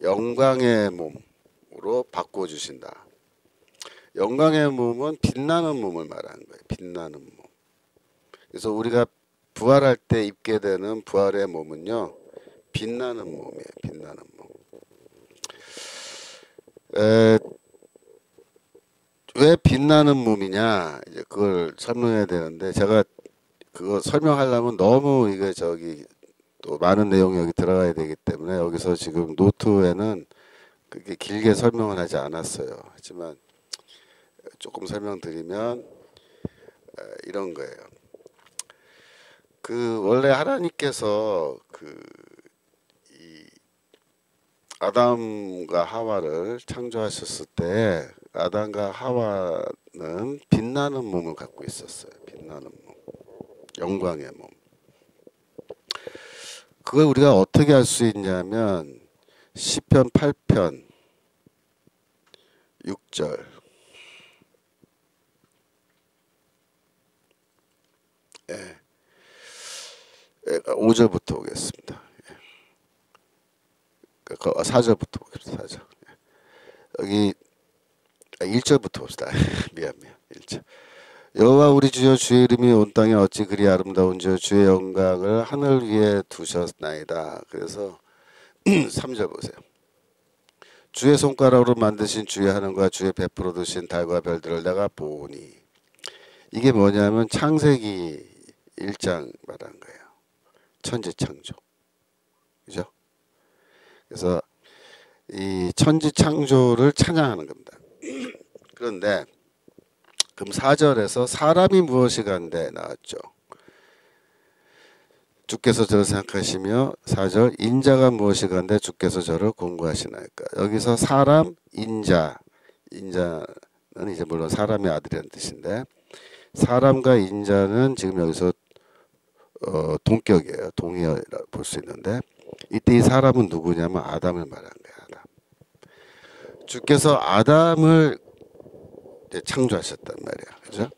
영광의 몸으로 바꿔주신다. 영광의 몸은 빛나는 몸을 말하는 거예요. 빛나는 몸. 그래서 우리가 부활할 때 입게 되는 부활의 몸은요, 빛나는 몸이에요. 빛나는 몸. 왜 빛나는 몸이냐, 이제 그걸 설명해야 되는데, 제가 그거 설명하려면 너무 이게 또 많은 내용이 여기 들어가야 되기 때문에 여기서 지금 노트에는 그렇게 길게 설명을 하지 않았어요. 하지만 조금 설명드리면 이런 거예요. 원래 하나님께서 이 아담과 하와를 창조하셨을 때 아담과 하와는 빛나는 몸을 갖고 있었어요. 빛나는 몸, 영광의 몸. 그걸 우리가 어떻게 알 수 있냐면 시편 8편 6절. 5절부터 보겠습니다. 4절부터 보겠습니다. 4절. 여기 1절부터 봅시다. 미안. 1절. 여호와 우리 주여, 주의 이름이 온 땅에 어찌 그리 아름다운지요. 주의 영광을 하늘 위에 두셨나이다. 그래서 3절 보세요. 주의 손가락으로 만드신 주의 하늘과 주의 베풀어 두신 달과 별들을 내가 보니. 이게 뭐냐면 창세기 1장 말한 거예요. 천지창조. 그죠? 그래서 이 천지창조를 찬양하는 겁니다. 그런데 그럼 4절에서 사람이 무엇이간데 나왔죠. 주께서 저를 생각하시며, 4절 인자가 무엇이간데 주께서 저를 공부하시나이까. 여기서 사람, 인자는 이제 물론 사람의 아들이라는 뜻인데, 사람과 인자는 지금 여기서 동격이에요. 동의어라 볼 수 있는데, 이때 이 사람은 누구냐면 아담을 말하는 거예요. 아담. 주께서 아담을 창조하셨단 말이야. 그죠?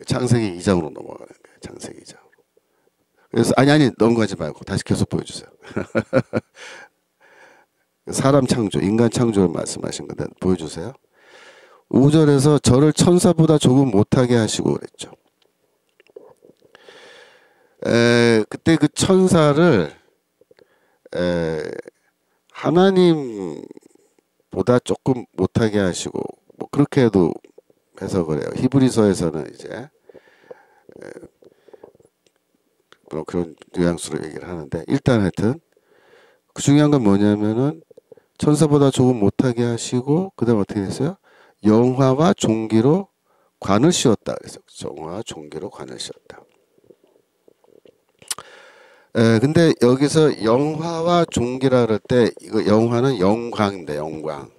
창세기 2장으로 넘어가는 거예요. 창세기 2장으로. 그래서 아니 넘어가지 말고 다시 계속 보여주세요. 사람 창조, 인간 창조를 말씀하신 건데 보여주세요. 5절에서 저를 천사보다 조금 못하게 하시고 그랬죠. 그때 그 천사를 하나님보다 조금 못하게 하시고, 뭐 그렇게 해도 해석을 해요. 히브리서에서는 이제 뭐 그런 뉘앙스로 얘기를 하는데, 일단 하여튼 그 중요한 건 뭐냐면은 천사보다 조금 못하게 하시고, 그 다음 어떻게 됐어요? 영화와 종기로 관을 씌웠다. 그래서 영화와 종기로 관을 씌웠다. 근데 여기서 영화와 종기라 그럴 때 이거 영화는 영광입니다. 영광.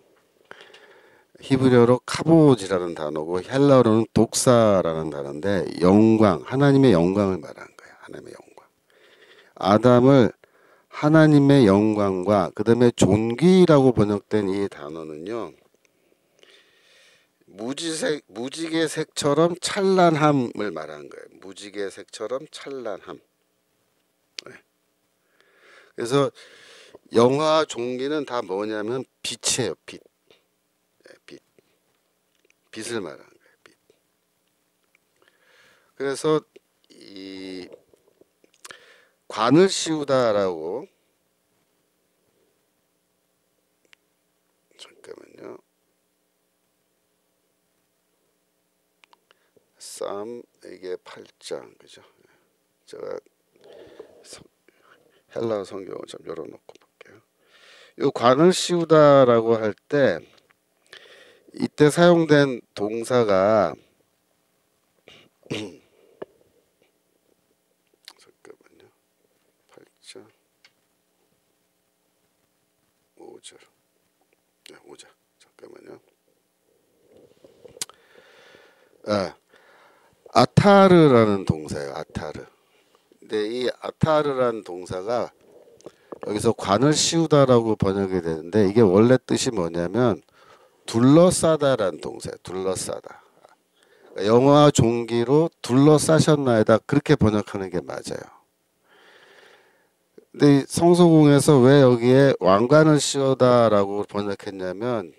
히브리어로 카보지라는 단어고 헬라어로는 독사라는 단어인데, 영광, 하나님의 영광을 말하는 거예요. 하나님의 영광. 아담을 하나님의 영광과 그다음에 존귀라고 번역된 이 단어는요. 무지개 색처럼 찬란함을 말하는 거예요. 무지개 색처럼 찬란함. 네. 그래서 영화 종기는 다 뭐냐면 빛이에요. 빛. 네, 빛. 빛을 말하는 거예요. 빛. 그래서 이 관을 씌우다라고 잠깐만요. 쌈 이게 8장 그죠? 제가 헬라어 성경을 좀 열어놓고 볼게요. 이 관을 씌우다라고 할 때 이때 사용된 동사가 잠깐만요. 8장 5절. 네, 5절. 잠깐만요. 아타르라는 동사예요. 아타르. 근데 이 아타르라는 동사가 여기서 관을 씌우다라고 번역이 되는데 이게 원래 뜻이 뭐냐면 둘러싸다라는 동사예요. 둘러싸다. 영화 종기로 둘러싸셨나이다 그렇게 번역하는 게 맞아요. 근데 이 성서공에서 왜 여기에 왕관을 씌우다라고 번역했냐면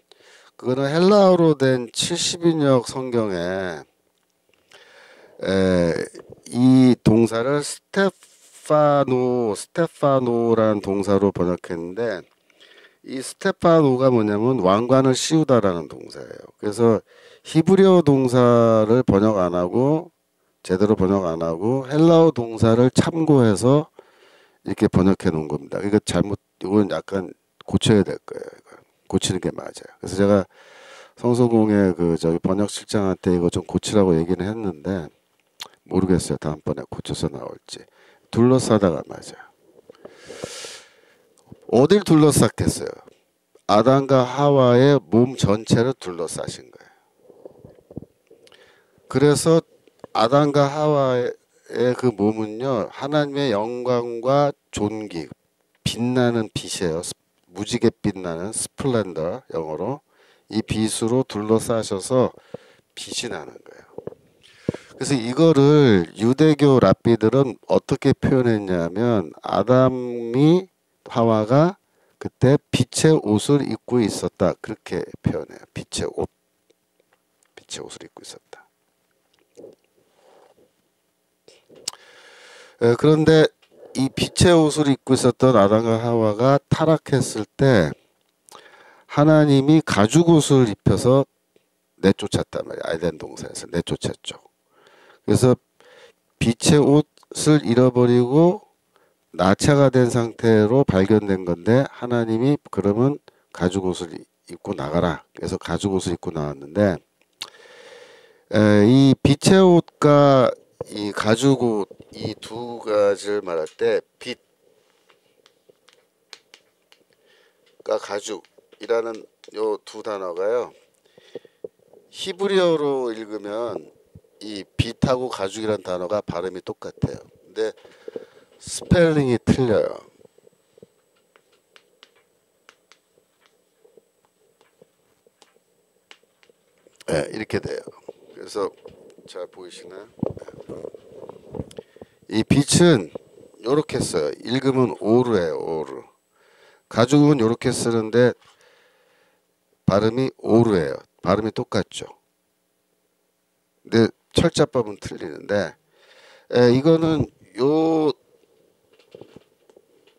그거는 헬라어로 된 70인역 성경에 이 동사를 스테파노라는 동사로 번역했는데 이 스테파노가 뭐냐면 왕관을 씌우다라는 동사예요. 그래서 히브리어 동사를 번역 안 하고 제대로 번역 안 하고 헬라어 동사를 참고해서 이렇게 번역해 놓은 겁니다. 이거 이건 약간 고쳐야 될 거예요. 이거. 고치는 게 맞아요. 그래서 제가 성서공의 저기 번역 실장한테 이거 좀 고치라고 얘기는 했는데 모르겠어요. 다음번에 고쳐서 나올지. 둘러싸다가 맞아요. 어딜 둘러쌌겠어요? 아담과 하와의 몸 전체를 둘러싸신 거예요. 그래서 아담과 하와의 그 몸은요. 하나님의 영광과 존귀, 빛나는 빛이에요. 무지개 빛나는 스플렌더 영어로. 이 빛으로 둘러싸셔서 빛이 나는 거예요. 그래서 이거를 유대교 랍비들은 어떻게 표현했냐면 아담이 하와가 그때 빛의 옷을 입고 있었다. 그렇게 표현해요. 빛의 옷을 입고 있었다. 그런데 이 빛의 옷을 입고 있었던 아담과 하와가 타락했을 때 하나님이 가죽 옷을 입혀서 내쫓았단 말이에요. 에덴 동산에서 내쫓았죠. 그래서 빛의 옷을 잃어버리고 나체가 된 상태로 발견된 건데 하나님이 그러면 가죽 옷을 입고 나가라. 그래서 가죽 옷을 입고 나왔는데 이 빛의 옷과 이 가죽 옷 이 두 가지를 말할 때 빛과 가죽이라는 요 두 단어가요. 히브리어로 읽으면 이 빛하고 가죽이라는 단어가 발음이 똑같아요. 근데 스펠링이 틀려요. 네, 이렇게 돼요. 그래서 잘 보이시나요? 이 빛은 요렇게 써요. 읽으면 오르예요. 오르. 가죽은 요렇게 쓰는데 발음이 오르예요. 발음이 똑같죠. 근데 철자법은 틀리는데 이거는 요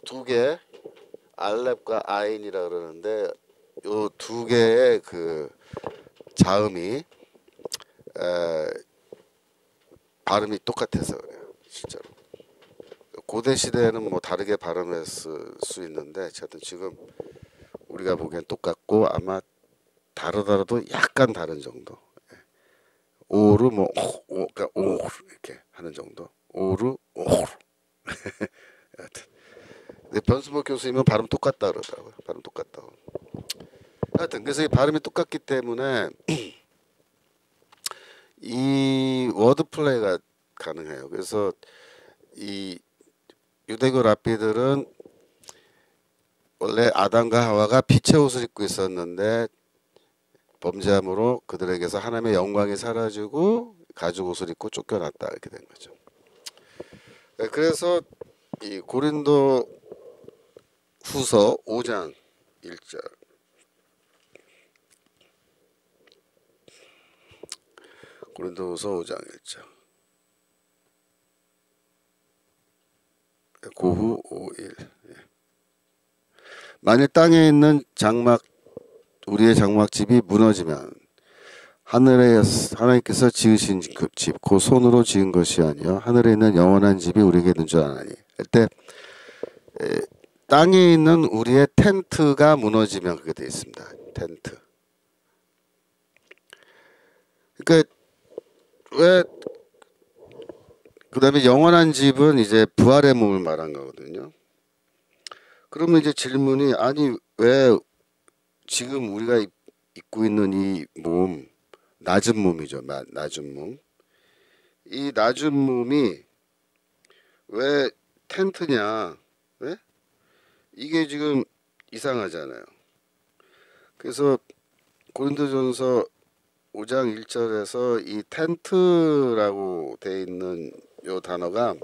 두 개 알렙과 아인이라 그러는데 요 두 개의 그 자음이 발음이 똑같아서 그래요. 실제로. 고대 시대에는 뭐 다르게 발음했을 수 있는데 하여튼 지금 우리가 보기엔 똑같고 아마 다르더라도 약간 다른 정도. 오르 뭐 그러니까 오 이렇게 하는 정도. 오르 오르. 하여튼 근데 변수목 교수님은 발음 똑같다 그러더라고요. 발음 똑같다고. 하여튼 그래서 이 발음이 똑같기 때문에 이 워드 플레이가 가능해요. 그래서 이 유대교 랍비들은 원래 아담과 하와가 빛의 옷을 입고 있었는데 범죄함으로 그들에게서 하나님의 영광이 사라지고 가죽 옷을 입고 쫓겨났다 이렇게 된 거죠. 그래서 이 고린도 후서 5장 1절 고린도후서 5장 1절 고후 5일 만일 땅에 있는 우리의 장막집이 무너지면 하나님께서 지으신 그 집, 그 손으로 지은 것이 아니요 하늘에 있는 영원한 집이 우리에게 있는 줄 아나니. 그때 땅에 있는 우리의 텐트가 무너지면 그게 되어 있습니다. 텐트. 그러니까 왜 그다음에 영원한 집은 이제 부활의 몸을 말한 거거든요. 그러면 이제 질문이 아니 왜 지금 우리가 입고 있는 이 몸 낮은 몸이죠. 낮은 몸. 이 낮은 몸이 왜 텐트냐? 왜? 이게 지금 이상하잖아요. 그래서 고린도전서 5장 1절에서 이 텐트라고 돼 있는 요 단어가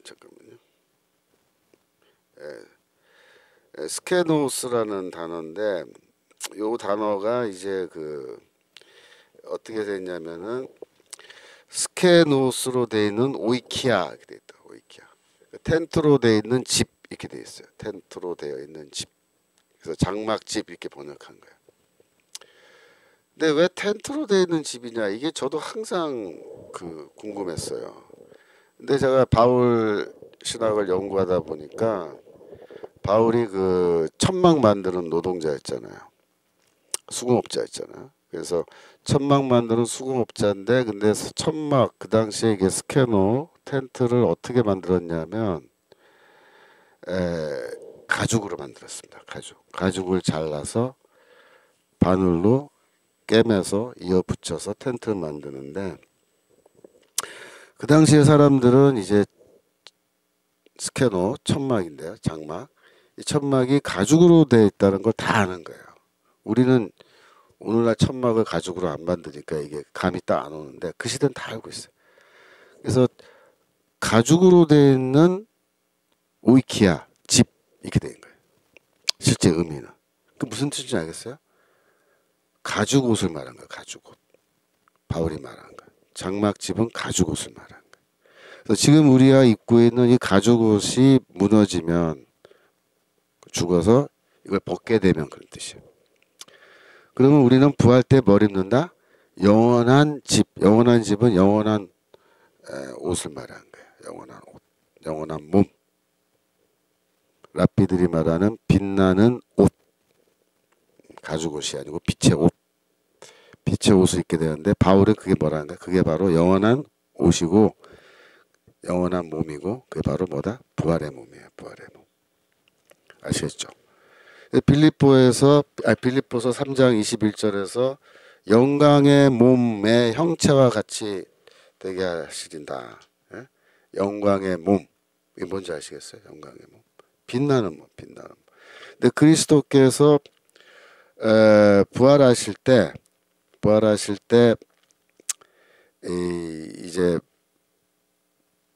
잠깐만요. 스케노스라는 단어인데 요 단어가 이제 그 어떻게 됐냐면은 스케노스로 돼 있는 오이키아 이렇게 돼 있다. 오이키아. 텐트로 돼 있는 집 이렇게 돼 있어요. 텐트로 되어 있는 집. 그래서 장막집 이렇게 번역한 거예요. 근데 왜 텐트로 되어 있는 집이냐 이게 저도 항상 그 궁금했어요. 근데 제가 바울 신학을 연구하다 보니까 바울이 그 천막 만드는 노동자였잖아요. 수공업자였잖아요. 그래서 천막 만드는 수공업자인데 근데 천막 그 당시에 이게 스캐노 텐트를 어떻게 만들었냐면 가죽으로 만들었습니다. 가죽을 잘라서 바늘로 꿰매서 이어 붙여서 텐트를 만드는데 그 당시에 사람들은 이제 스캐노 천막인데요. 장막. 이 천막이 가죽으로 되어 있다는 걸 다 아는 거예요. 우리는 오늘날 천막을 가죽으로 안 만드니까 이게 감이 딱 안 오는데 그 시대는 다 알고 있어요. 그래서 가죽으로 되어 있는 오이키아 집 이렇게 된 거예요. 실제 의미는. 그 무슨 뜻인지 알겠어요? 가죽 옷을 말한 거예요. 가죽 옷. 바울이 말한 거예요. 장막집은 가죽 옷을 말한 거예요. 그래서 지금 우리가 입고 있는 이 가죽 옷이 무너지면 죽어서 이걸 벗게 되면 그런 뜻이에요. 그러면 우리는 부활 때 뭘 입는다? 영원한 집. 영원한 집은 영원한 옷을 말하는 거예요. 영원한 옷. 영원한 몸. 랍비들이 말하는 빛나는 옷. 가죽 옷이 아니고 빛의 옷. 빛의 옷을 입게 되는데 바울은 그게 뭐라는 거야? 그게 바로 영원한 옷이고 영원한 몸이고 그게 바로 뭐다? 부활의 몸이에요. 부활의 몸. 아시겠죠? 빌립보서 3장 21절에서 영광의 몸의 형체와 같이 되게 하시린다. 예? 영광의 몸. 이게 뭔지 아시겠어요? 영광의 몸. 빛나는 몸. 빛나는 몸. 근데 그리스도께서 부활하실 때 이제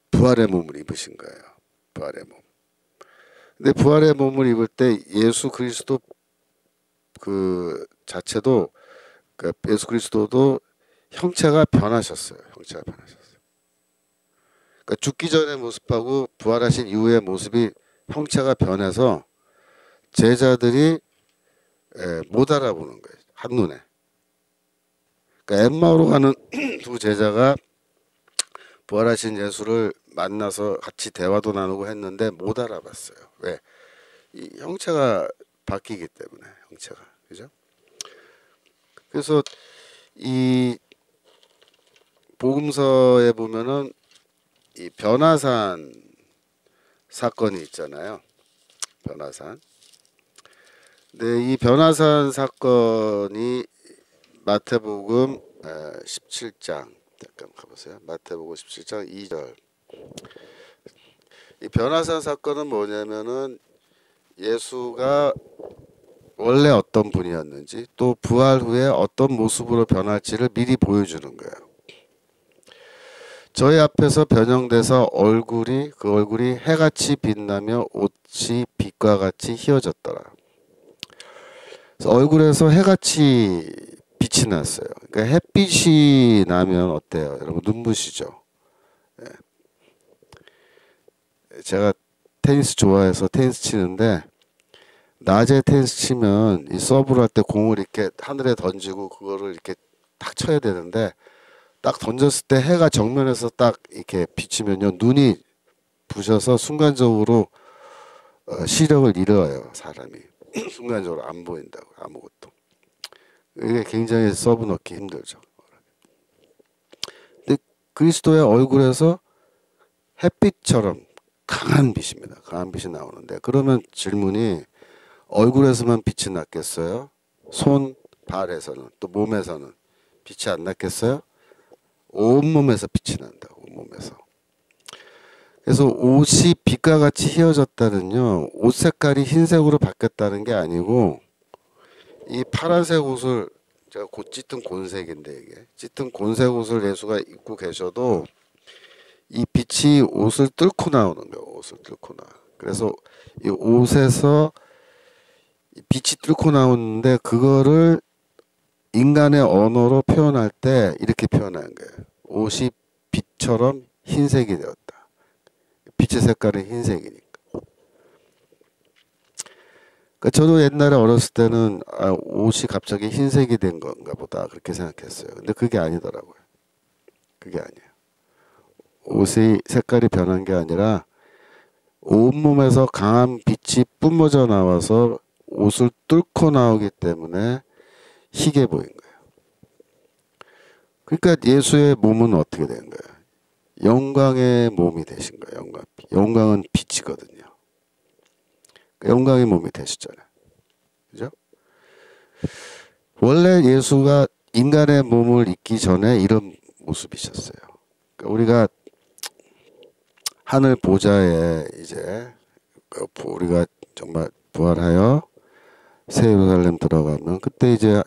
부활의 몸을 입으신 거예요. 부활의 몸. 근데 부활의 몸을 입을 때 예수 그리스도 그 자체도 그러니까 예수 그리스도도 형체가 변하셨어요. 형체가 변하셨어요. 그러니까 죽기 전의 모습하고 부활하신 이후의 모습이 형체가 변해서 제자들이 못 알아보는 거예요. 한눈에. 그러니까 엠마오로 가는 두 제자가 부활하신 예수를 만나서 같이 대화도 나누고 했는데 못 알아봤어요. 왜? 이 형체가 바뀌기 때문에 형체가 그죠? 그래서 이 복음서에 보면은 이 변화산 사건이 있잖아요. 변화산. 근데 이 변화산 사건이 마태복음 17장 잠깐 가보세요. 마태복음 17장 2절. 이 변화산 사건은 뭐냐면은 예수가 원래 어떤 분이었는지 또 부활 후에 어떤 모습으로 변할지를 미리 보여주는 거예요. 저희 앞에서 변형돼서 그 얼굴이 해같이 빛나며 옷이 빛과 같이 휘어졌더라. 그래서 얼굴에서 해같이 빛이 났어요. 그러니까 햇빛이 나면 어때요? 여러분 눈부시죠? 예. 제가 테니스 좋아해서 테니스 치는데 낮에 테니스 치면 이 서브를 할 때 공을 이렇게 하늘에 던지고 그거를 이렇게 딱 쳐야 되는데 딱 던졌을 때 해가 정면에서 딱 이렇게 비치면요 눈이 부셔서 순간적으로 시력을 잃어요 사람이. 순간적으로 안 보인다고 아무것도. 이게 굉장히 서브 넣기 힘들죠. 근데 그리스도의 얼굴에서 햇빛처럼 강한 빛입니다. 강한 빛이 나오는데 그러면 질문이 얼굴에서만 빛이 났겠어요? 손, 발에서는 또 몸에서는 빛이 안 났겠어요? 온몸에서 빛이 난다고 온몸에서. 그래서 옷이 빛과 같이 휘어졌다는요. 옷 색깔이 흰색으로 바뀌었다는 게 아니고 이 파란색 옷을 제가 곧 짙은 곤색인데 이게 짙은 곤색 옷을 예수가 입고 계셔도 이 빛이 옷을 뚫고 나오는 거예요. 옷을 뚫고 나. 그래서 이 옷에서 빛이 뚫고 나오는데 그거를 인간의 언어로 표현할 때 이렇게 표현하는 거예요. 옷이 빛처럼 흰색이 되었다. 빛의 색깔은 흰색이니까. 그러니까 저도 옛날에 어렸을 때는 옷이 갑자기 흰색이 된 건가 보다 그렇게 생각했어요. 근데 그게 아니더라고요. 그게 아니에요. 옷의 색깔이 변한 게 아니라 온몸에서 강한 빛이 뿜어져 나와서 옷을 뚫고 나오기 때문에 희게 보인 거예요. 그러니까 예수의 몸은 어떻게 된 거예요? 영광의 몸이 되신 거예요. 영광은 빛이거든요. 영광의 몸이 되셨잖아요. 그죠? 원래 예수가 인간의 몸을 입기 전에 이런 모습이셨어요. 그러니까 우리가 하늘 보좌에 이제 우리가 정말 부활하여 새 예루살렘 들어가면 그때 이제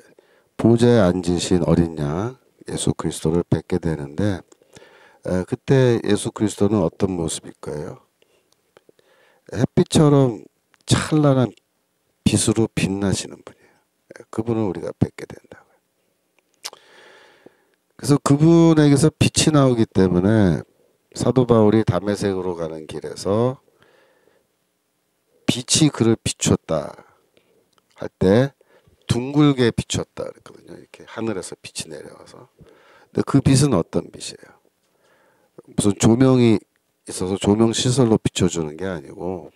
보좌에 앉으신 어린 양 예수 그리스도를 뵙게 되는데 그때 예수 그리스도는 어떤 모습일까요? 햇빛처럼 찬란한 빛으로 빛나시는 분이에요. 그분을 우리가 뵙게 된다고요. 그래서 그분에게서 빛이 나오기 때문에 사도 바울이 다메섹으로 가는 길에서 빛이 그를 비췄다 할 때 둥글게 비췄다 그랬거든요. 이렇게 하늘에서 빛이 내려와서. 근데 그 빛은 어떤 빛이에요? 무슨 조명이 있어서 조명 시설로 비춰주는 게 아니고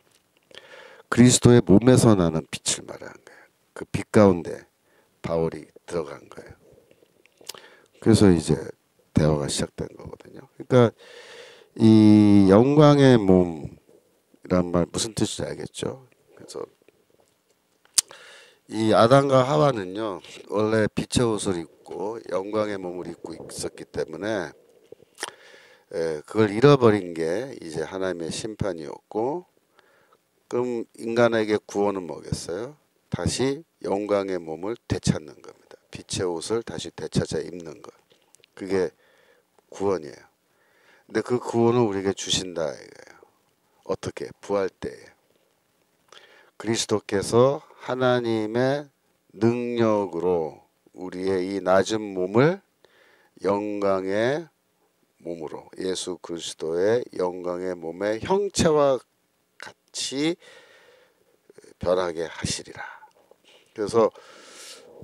그리스도의 몸에서 나는 빛을 말하는 거예요. 그 빛 가운데 바울이 들어간 거예요. 그래서 이제 대화가 시작된 거거든요. 그러니까 이 영광의 몸이란 말 무슨 뜻인지 알겠죠? 그래서 이 아담과 하와는요 원래 빛의 옷을 입고 영광의 몸을 입고 있었기 때문에 그걸 잃어버린 게 이제 하나님의 심판이었고 그럼 인간에게 구원은 뭐겠어요? 다시 영광의 몸을 되찾는 겁니다. 빛의 옷을 다시 되찾아 입는 것. 그게 구원이에요. 근데 그 구원을 우리에게 주신다 이거예요. 어떻게? 부활 때에 그리스도께서 하나님의 능력으로 우리의 이 낮은 몸을 영광의 몸으로 예수 그리스도의 영광의 몸의 형체와 같이 변하게 하시리라. 그래서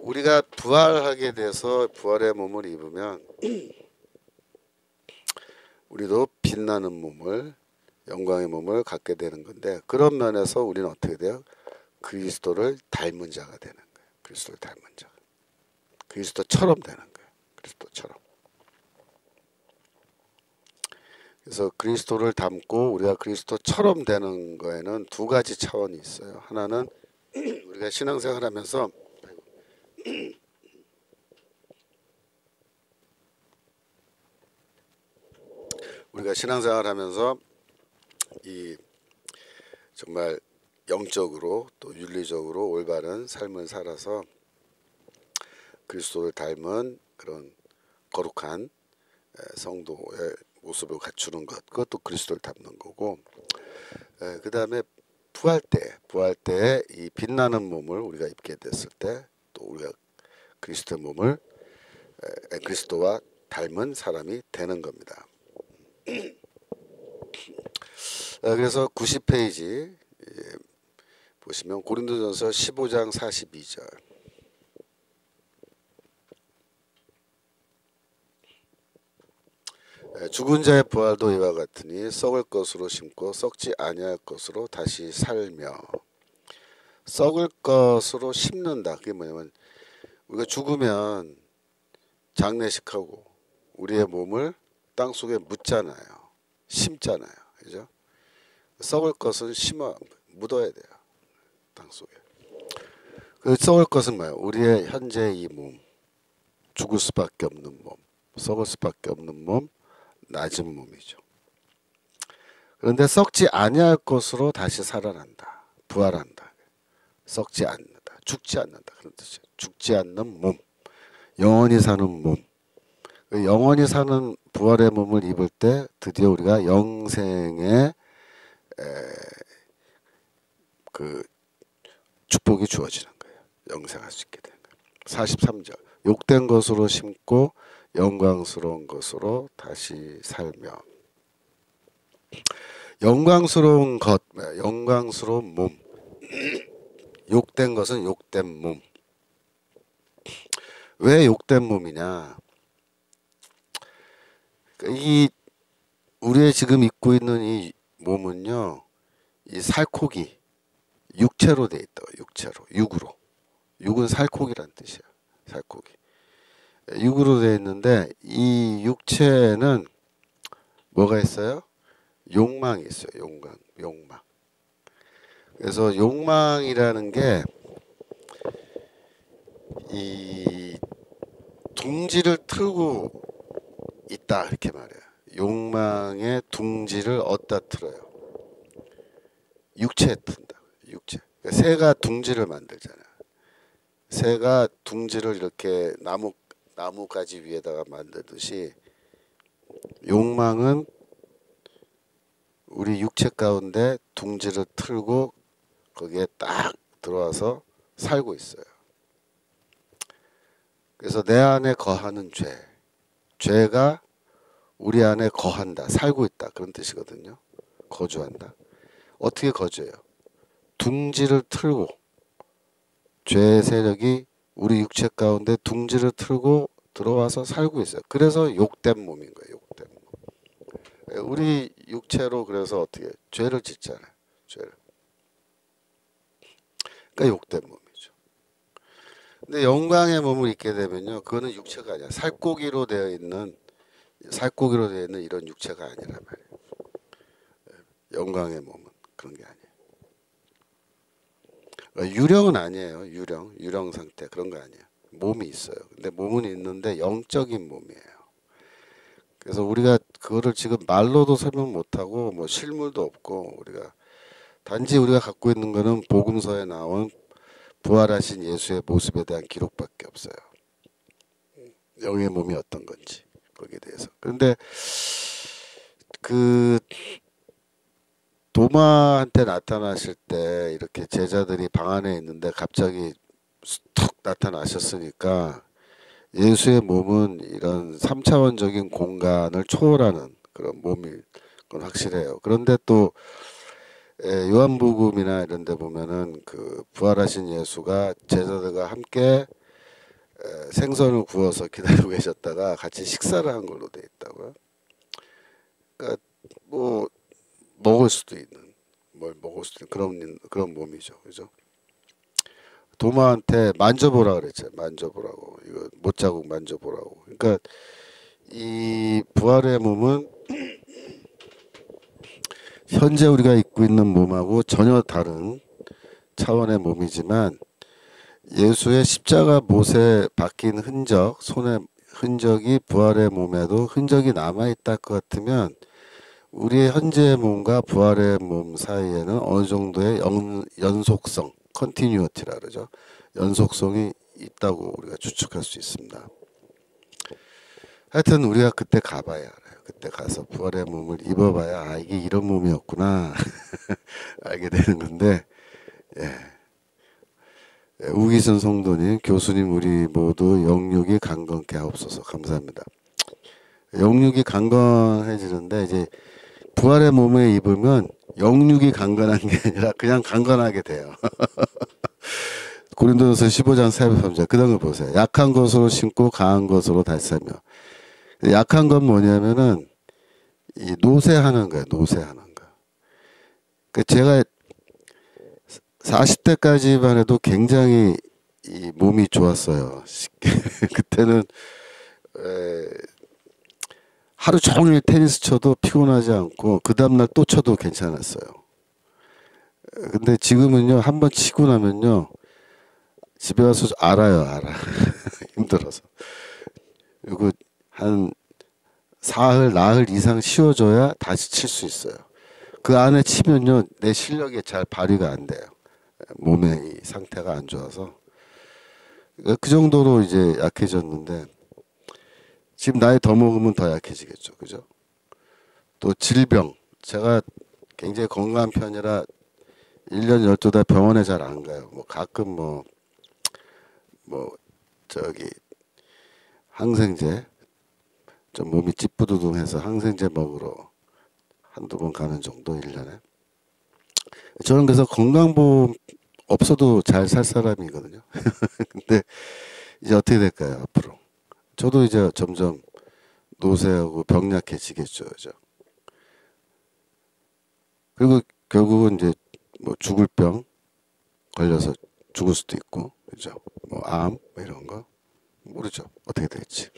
우리가 부활하게 돼서 부활의 몸을 입으면 우리도 빛나는 몸을 영광의 몸을 갖게 되는 건데 그런 면에서 우리는 어떻게 돼요? 그리스도를 닮은 자가 되는 거예요. 그리스도를 닮은 자. 그리스도처럼 되는 거예요. 그리스도처럼. 그래서 그리스도를 닮고 우리가 그리스도처럼 되는 거에는 두 가지 차원이 있어요. 하나는 우리가 신앙생활하면서 이 정말 영적으로 또 윤리적으로 올바른 삶을 살아서 그리스도를 닮은 그런 거룩한 성도의 모습을 갖추는 것, 그것도 그리스도를 닮는 거고, 그 다음에 부활 때에 이 빛나는 몸을 우리가 입게 됐을 때 또 우리가 그리스도의 몸을 그리스도와 닮은 사람이 되는 겁니다. 그래서 90페이지 보시면 고린도전서 15장 42절. 죽은 자의 부활도 이와 같으니 썩을 것으로 심고 썩지 아니할 것으로 다시 살며. 썩을 것으로 심는다. 그게 뭐냐면 우리가 죽으면 장례식하고 우리의 몸을 땅 속에 묻잖아요. 심잖아요. 그죠? 썩을 것은 묻어야 돼요. 땅 속에. 그 썩을 것은 뭐예요? 우리의 현재 이 몸, 죽을 수밖에 없는 몸, 썩을 수밖에 없는 몸, 낮은 몸이죠. 그런데 썩지 아니할 것으로 다시 살아난다. 부활한다. 썩지 않는다. 죽지 않는다. 그런 뜻이에요. 죽지 않는 몸. 영원히 사는 몸. 영원히 사는 부활의 몸을 입을 때 드디어 우리가 영생의 그 축복이 주어지는 거예요. 영생할 수 있게 되는 거예요. 43절. 욕된 것으로 심고 영광스러운 것으로 다시 살며. 영광스러운 것, 영광스러운 몸. 욕된 것은 욕된 몸. 왜 욕된 몸이냐? 이 우리의 지금 입고 있는 이 몸은요, 이 살코기, 육체로 돼 있다. 육체로, 육으로. 육은 살코기란 뜻이에요. 살코기. 육으로 돼 있는데 이 육체는 뭐가 있어요? 욕망이 있어요. 욕망. 그래서 욕망이라는 게 이 둥지를 틀고 있다 이렇게 말해요. 욕망의 둥지를 어디다 틀어요? 육체에 튼다. 육체. 새가 둥지를 만들잖아요. 새가 둥지를 이렇게 나무가지 위에다가 만들듯이 욕망은 우리 육체 가운데 둥지를 틀고 거기에 딱 들어와서 살고 있어요. 그래서 내 안에 거하는 죄가 우리 안에 거한다, 살고 있다 그런 뜻이거든요. 거주한다. 어떻게 거주해요? 둥지를 틀고 죄의 세력이 우리 육체 가운데 둥지를 틀고 들어와서 살고 있어요. 그래서 욕된 몸인 거예요. 욕된 몸. 우리 육체로 그래서 어떻게 죄를 짓잖아요. 죄를. 그러니까 욕된 몸이죠. 근데 영광의 몸을 입게 되면요, 그거는 육체가 아니야. 살코기로 되어 있는 이런 육체가 아니란 말이에요. 영광의 몸은 그런 게 아니에요. 유령은 아니에요. 유령 상태 그런 거 아니에요. 몸이 있어요. 근데 몸은 있는데 영적인 몸이에요. 그래서 우리가 그거를 지금 말로도 설명 못하고 뭐 실물도 없고 단지 우리가 갖고 있는 거는 복음서에 나온 부활하신 예수의 모습에 대한 기록밖에 없어요. 영의 몸이 어떤 건지 거기에 대해서. 그런데 그 도마한테 나타나실 때 이렇게 제자들이 방 안에 있는데 갑자기 툭 나타나셨으니까 예수의 몸은 이런 3차원적인 공간을 초월하는 그런 몸인 건 확실해요. 그런데 또 요한복음이나 이런 데 보면은 그 부활하신 예수가 제자들과 함께 생선을 구워서 기다리고 계셨다가 같이 식사를 한 걸로 돼 있다고요. 그러니까 뭐 먹을 수도 있는 그런 몸이죠. 그죠? 도마한테 만져보라 그랬죠. 만져보라고. 이거 못자국 만져보라고. 그러니까 이 부활의 몸은 현재 우리가 입고 있는 몸하고 전혀 다른 차원의 몸이지만 예수의 십자가 못에 박힌 손의 흔적이 부활의 몸에도 흔적이 남아있다 것 같으면 우리의 현재의 몸과 부활의 몸 사이에는 어느 정도의 연속성, 컨티뉴어티라 그러죠. 연속성이 있다고 우리가 추측할 수 있습니다. 하여튼 우리가 그때 가봐야 알아요. 그때 가서 부활의 몸을 입어봐야 아 이게 이런 몸이었구나 알게 되는 건데 예. 우기순 성도님, 교수님 우리 모두 영육이 강건케 하옵소서. 감사합니다. 영육이 강건해지는데 이제 부활의 몸에 입으면 영육이 강건한 게 아니라 그냥 강건하게 돼요. 고린도전서 15장 43절 그 다음 거 보세요. 약한 것으로 심고 강한 것으로 다시 살며. 약한 건 뭐냐면은 이 노쇠하는 거예요. 노쇠하는 거. 제가 40대까지만 해도 굉장히 이 몸이 좋았어요. 그때는 하루 종일 테니스 쳐도 피곤하지 않고 그 다음날 또 쳐도 괜찮았어요. 근데 지금은요 한번 치고 나면요 집에 가서 알아 힘들어서. 그리고 한 사흘 나흘 이상 쉬어줘야 다시 칠 수 있어요. 그 안에 치면요 내 실력이 잘 발휘가 안 돼요. 몸의 이 상태가 안 좋아서 그 정도로 이제 약해졌는데 지금 나이 더 먹으면 더 약해지겠죠. 그죠? 또 질병. 제가 굉장히 건강한 편이라 1년 12달 병원에 잘 안 가요. 뭐 가끔 저기 항생제 좀 몸이 찌뿌두둥해서 항생제 먹으러 한두 번 가는 정도 1년에. 저는 그래서 건강보험 없어도 잘 살 사람이거든요. 근데 이제 어떻게 될까요 앞으로? 저도 이제 점점 노쇠하고 병약해지겠죠. 그죠? 그리고 결국은 이제 뭐 죽을 병 걸려서 죽을 수도 있고, 그죠? 뭐 암 이런 거 모르죠. 어떻게 될지.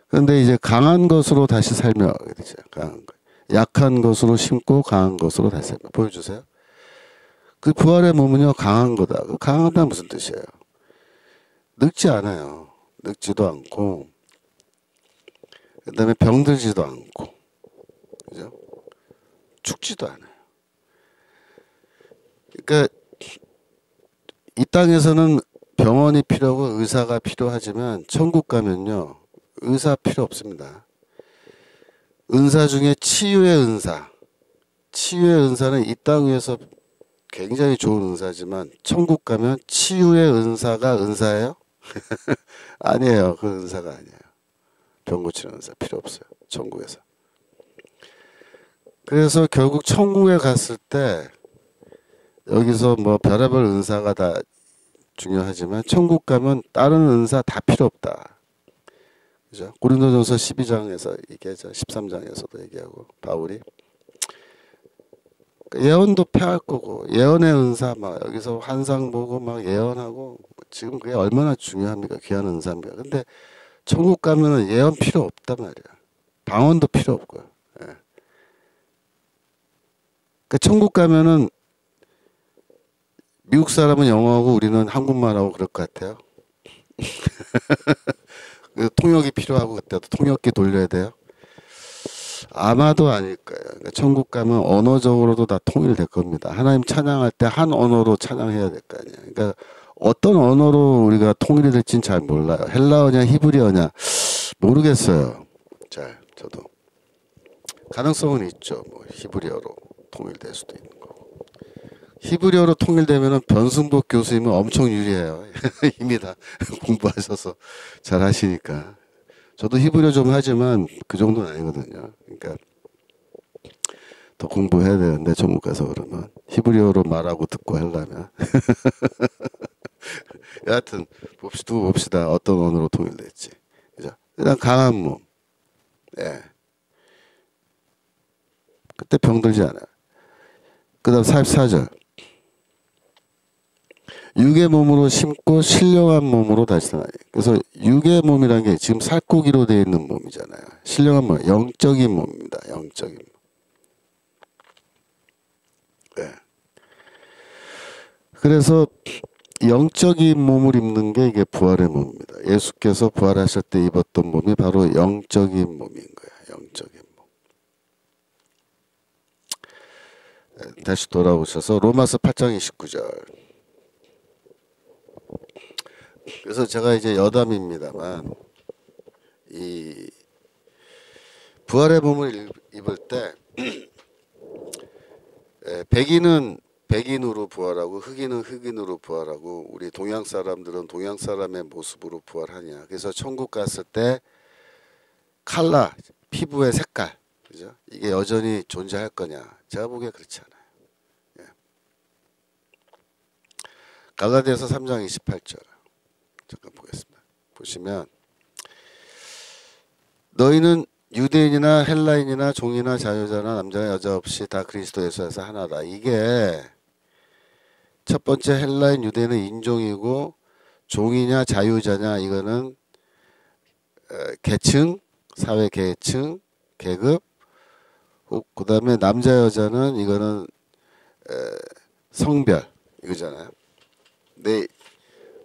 그런데 이제 강한 것으로 다시 살며 되죠. 강한 것. 약한 것으로 심고 강한 것으로 다시 살며. 보여주세요. 그 부활의 몸은요 강한 거다. 그 강하다 무슨 뜻이에요? 늙지 않아요. 늙지도 않고 그 다음에 병들지도 않고 그죠? 죽지도 않아요. 그러니까 이 땅에서는 병원이 필요하고 의사가 필요하지만 천국 가면요 의사 필요 없습니다. 은사 중에 치유의 은사. 치유의 은사는 이 땅 위에서 굉장히 좋은 은사지만 천국 가면 치유의 은사가 은사예요? 아니에요. 그 은사가 아니에요. 병 고치는 은사 필요 없어요. 천국에서. 그래서 결국 천국에 갔을 때 여기서 뭐 별의별 은사가 다 중요하지만 천국 가면 다른 은사 다 필요 없다. 그죠? 고린도전서 12장에서 얘기하죠. 13장에서도 얘기하고 바울이 예언도 폐할 거고 예언의 은사 막 여기서 환상 보고 막 예언하고 지금 그게 얼마나 중요합니까? 귀한 은사입니다. 근데 천국 가면은 예언 필요 없단 말이야. 방언도 필요 없고요. 예. 그러니까 천국 가면은 미국 사람은 영어하고 우리는 한국말하고 그럴 것 같아요. 통역이 필요하고 그때도 통역기 돌려야 돼요. 아마도 아닐 거예요. 그러니까 천국 가면 언어적으로도 다 통일될 겁니다. 하나님 찬양할 때 한 언어로 찬양해야 될 거 아니에요. 그러니까 어떤 언어로 우리가 통일이 될지는 잘 몰라요. 헬라어냐 히브리어냐 모르겠어요. 잘 저도 가능성은 있죠. 뭐 히브리어로 통일될 수도 있는 거고. 히브리어로 통일되면은 변승복 교수님은 엄청 유리해요. 이미 다 공부하셔서 잘 하시니까. 저도 히브리어 좀 하지만 그 정도는 아니거든요. 그러니까 더 공부해야 되는데 전국 가서 그러면 히브리어로 말하고 듣고 하려면 여하튼 봅시다. 어떤 언어로 통일될지. 그죠? 일단 강한 몸. 예. 그때 병들지 않아요. 그 다음 44절. 육의 몸으로 심고 신령한 몸으로 다시 나니. 그래서 육의 몸이라는 게 지금 살코기로 되어 있는 몸이잖아요. 신령한 몸, 영적인 몸입니다. 영적인 몸. 네. 그래서 영적인 몸을 입는 게 이게 부활의 몸입니다. 예수께서 부활하실 때 입었던 몸이 바로 영적인 몸인 거예요. 영적인 몸. 다시 돌아오셔서 로마서 8장 29절. 그래서 제가 이제 여담입니다만 이 부활의 몸을 입을 때 백인은 백인으로 부활하고 흑인은 흑인으로 부활하고 우리 동양 사람들은 동양 사람의 모습으로 부활하냐. 그래서 천국 갔을 때 칼라, 피부의 색깔, 그죠? 이게 여전히 존재할 거냐? 제가 보기에 그렇지 않아요. 예. 갈라디아서 3장 28절 잠깐 보겠습니다. 보시면 너희는 유대인이나 헬라인이나 종이나 자유자나 남자나 여자 없이 다 그리스도 예수에서 하나다. 이게 첫 번째 헬라인 유대인은 인종이고 종이냐 자유자냐 이거는 계층, 사회 계층, 계급. 그 다음에 남자 여자는 이거는 성별 이거잖아요. 네.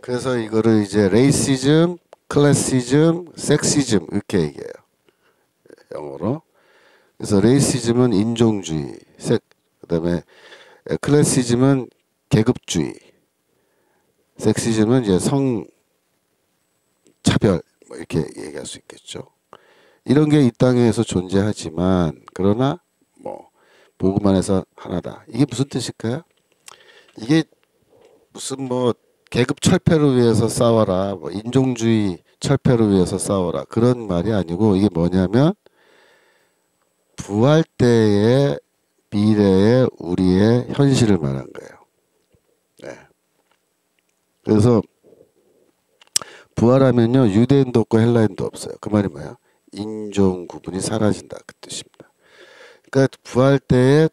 그래서 이거를 이제 레이시즘, 클래시즘, 섹시즘 이렇게 얘기해요. 영어로. 그래서 레이시즘은 인종주의, 그다음에 클래시즘은 계급주의, 섹시즘은 이제 성 차별 뭐 이렇게 얘기할 수 있겠죠. 이런 게 이 땅에서 존재하지만 그러나 뭐 복음 안에서 하나다. 이게 무슨 뜻일까요? 이게 무슨 뭐 계급 철폐를 위해서 싸워라, 뭐 인종주의 철폐를 위해서 싸워라 그런 말이 아니고 이게 뭐냐면 부활 때의 미래의 우리의 현실을 말한 거예요. 네. 그래서 부활하면요 유대인도 없고 헬라인도 없어요. 그 말이 뭐야? 인종 구분이 사라진다 그 뜻입니다. 그러니까 부활 때에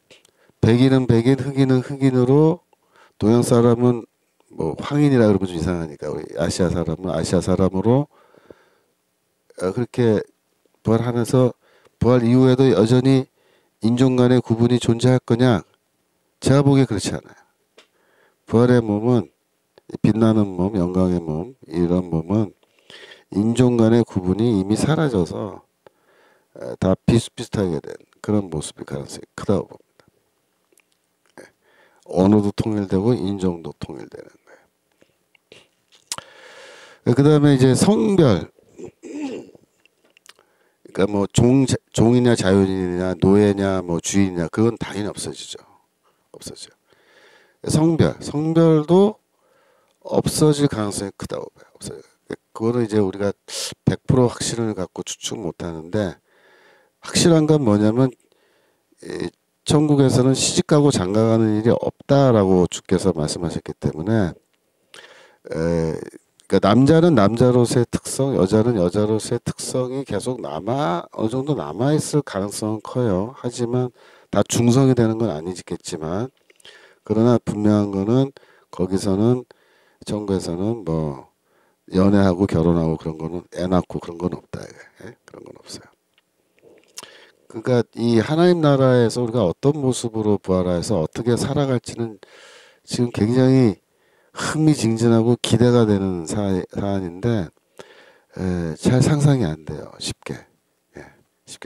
백인은 백인, 흑인은 흑인으로, 동양 사람은 뭐 황인이라 그러면 좀 이상하니까 우리 아시아 사람은 아시아 사람으로 그렇게 부활하면서 부활 이후에도 여전히 인종 간의 구분이 존재할 거냐? 제가 보기에 그렇지 않아요. 부활의 몸은 빛나는 몸, 영광의 몸 이런 몸은 인종 간의 구분이 이미 사라져서 다 비슷비슷하게 된 그런 모습일 가능성이 크다고 봅니다. 언어도 통일되고 인종도 통일되는 거예요. 그 다음에 이제 성별. 그러니까 뭐 종이냐 자유인이냐 노예냐 뭐 주인이냐 그건 당연히 없어지죠. 없어져. 성별도 없어질 가능성이 크다고 봐요. 없어요. 그거는 이제 우리가 100% 확신을 갖고 추측 못하는데 확실한 건 뭐냐면 천국에서는 시집가고 장가가는 일이 없다라고 주께서 말씀하셨기 때문에 그러니까 남자는 남자로서의 특성, 여자는 여자로서의 특성이 계속 어느 정도 남아 있을 가능성은 커요. 하지만 다 중성이 되는 건 아니겠지만 그러나 분명한 거는 거기서는 천국에서는 뭐 연애하고 결혼하고 그런 거는 애 낳고 그런 건 없다. 그런 건 없어요. 그러니까 이 하나님 나라에서 우리가 어떤 모습으로 부활해서 어떻게 살아갈지는 지금 굉장히 흥미진진하고 기대가 되는 사안인데 잘 상상이 안 돼요. 쉽게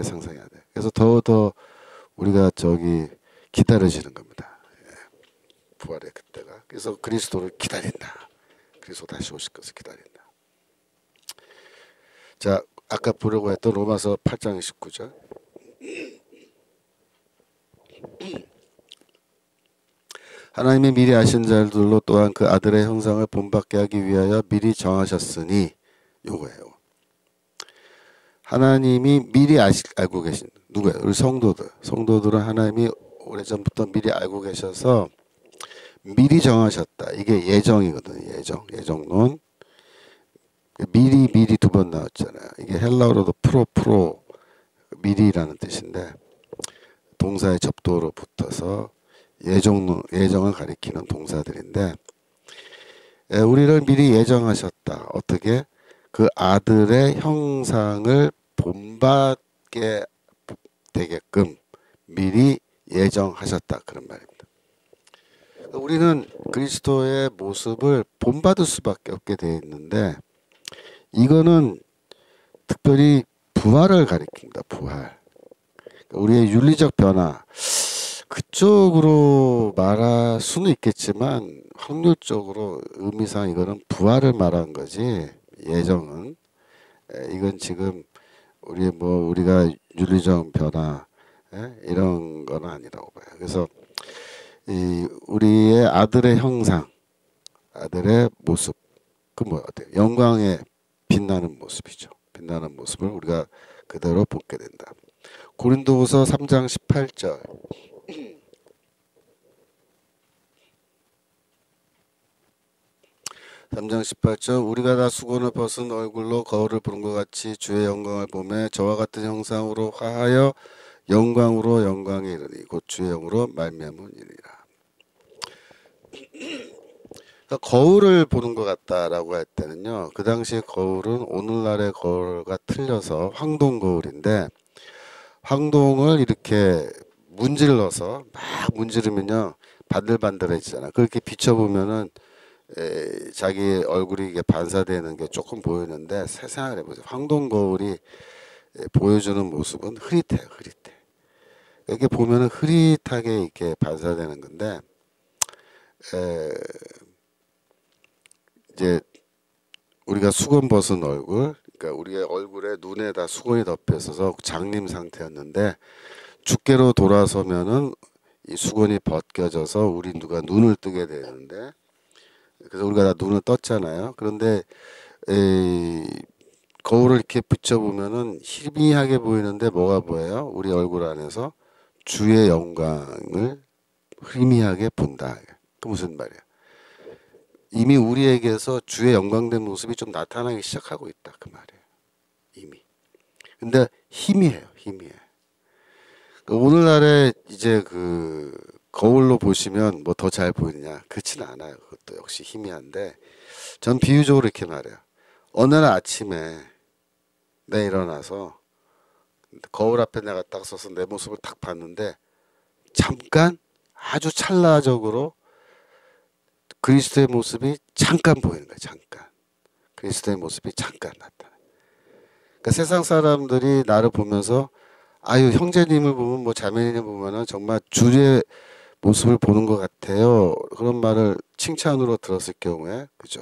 상상이 안 돼요. 그래서 더 우리가 기다려지는 겁니다. 부활의 그때가. 그래서 그리스도를 기다린다. 그리스도 다시 오실 것을 기다린다. 자, 아까 보려고 했던 로마서 8장 19절. 하나님이 미리 아신 자들로 또한 그 아들의 형상을 본받게 하기 위하여 미리 정하셨으니 요거예요. 하나님이 미리 알고 계신 누구예요? 우리 성도들은 하나님이 오래전부터 미리 알고 계셔서 미리 정하셨다. 이게 예정이거든요. 예정론. 미리 두 번 나왔잖아요. 이게 헬라어로도 프로 미리라는 뜻인데 동사의 접두어로 붙어서 예정을 가리키는 동사들인데 우리를 미리 예정하셨다. 어떻게? 그 아들의 형상을 본받게 되게끔 미리 예정하셨다. 그런 말입니다. 우리는 그리스도의 모습을 본받을 수밖에 없게 되어 있는데 이거는 특별히 부활을 가리킵니다. 부활. 우리의 윤리적 변화. 그쪽으로 말할 수는 있겠지만 확률적으로 의미상 이거는 부활을 말한 거지. 예정은 이건 지금 우리가 윤리적 변화 이런 건 아니라고 봐요. 그래서 이 우리의 아들의 형상, 아들의 모습, 그 뭐 어때요? 영광에 빛나는 모습이죠. 빛나는 모습을 우리가 그대로 보게 된다. 고린도후서 3장 18절. 3장 18절 우리가 다 수건을 벗은 얼굴로 거울을 보는 것 같이 주의 영광을 보매 저와 같은 형상으로 화하여 영광으로 영광에 이르니 곧 주의 영으로 말미암으니라. 그러니까 거울을 보는 것 같다라고 할 때는요. 그 당시의 거울은 오늘날의 거울과 틀려서 황동 거울인데 황동을 이렇게 문질러서 막 문지르면요 반들반들해지잖아. 그렇게 비춰보면은 자기 얼굴이 이게 반사되는 게 조금 보이는데 세상을 해보세요. 황동 거울이 보여주는 모습은 흐릿해요. 흐릿해. 이렇게 보면은 흐릿하게 이렇게 반사되는 건데 이제 우리가 수건 벗은 얼굴, 그러니까 우리의 얼굴에 눈에 다 수건이 덮여 있어서 장림 상태였는데 죽게로 돌아서면은 이 수건이 벗겨져서 우리 누가 눈을 뜨게 되는데 그래서 우리가 다 눈을 떴잖아요. 그런데 거울을 이렇게 비춰보면은 희미하게 보이는데 뭐가 보여요? 우리 얼굴 안에서 주의 영광을 희미하게 본다. 그 무슨 말이야? 이미 우리에게서 주의 영광된 모습이 좀 나타나기 시작하고 있다. 그 말이에요. 이미. 근데 희미해요. 희미해. 오늘날에 이제 그 거울로 보시면 뭐 더 잘 보이느냐? 그렇지는 않아요. 그것도 역시 희미한데 전 비유적으로 이렇게 말해요. 어느 날 아침에 내가 일어나서 거울 앞에 내가 딱 서서 내 모습을 딱 봤는데 잠깐 아주 찰나적으로 그리스도의 모습이 잠깐 보이는 거예요. 잠깐. 그리스도의 모습이 잠깐 나타나요. 그러니까 세상 사람들이 나를 보면서 아유 형제님을 보면 뭐 자매님을 보면은 정말 주의 모습을 보는 것 같아요. 그런 말을 칭찬으로 들었을 경우에 그죠?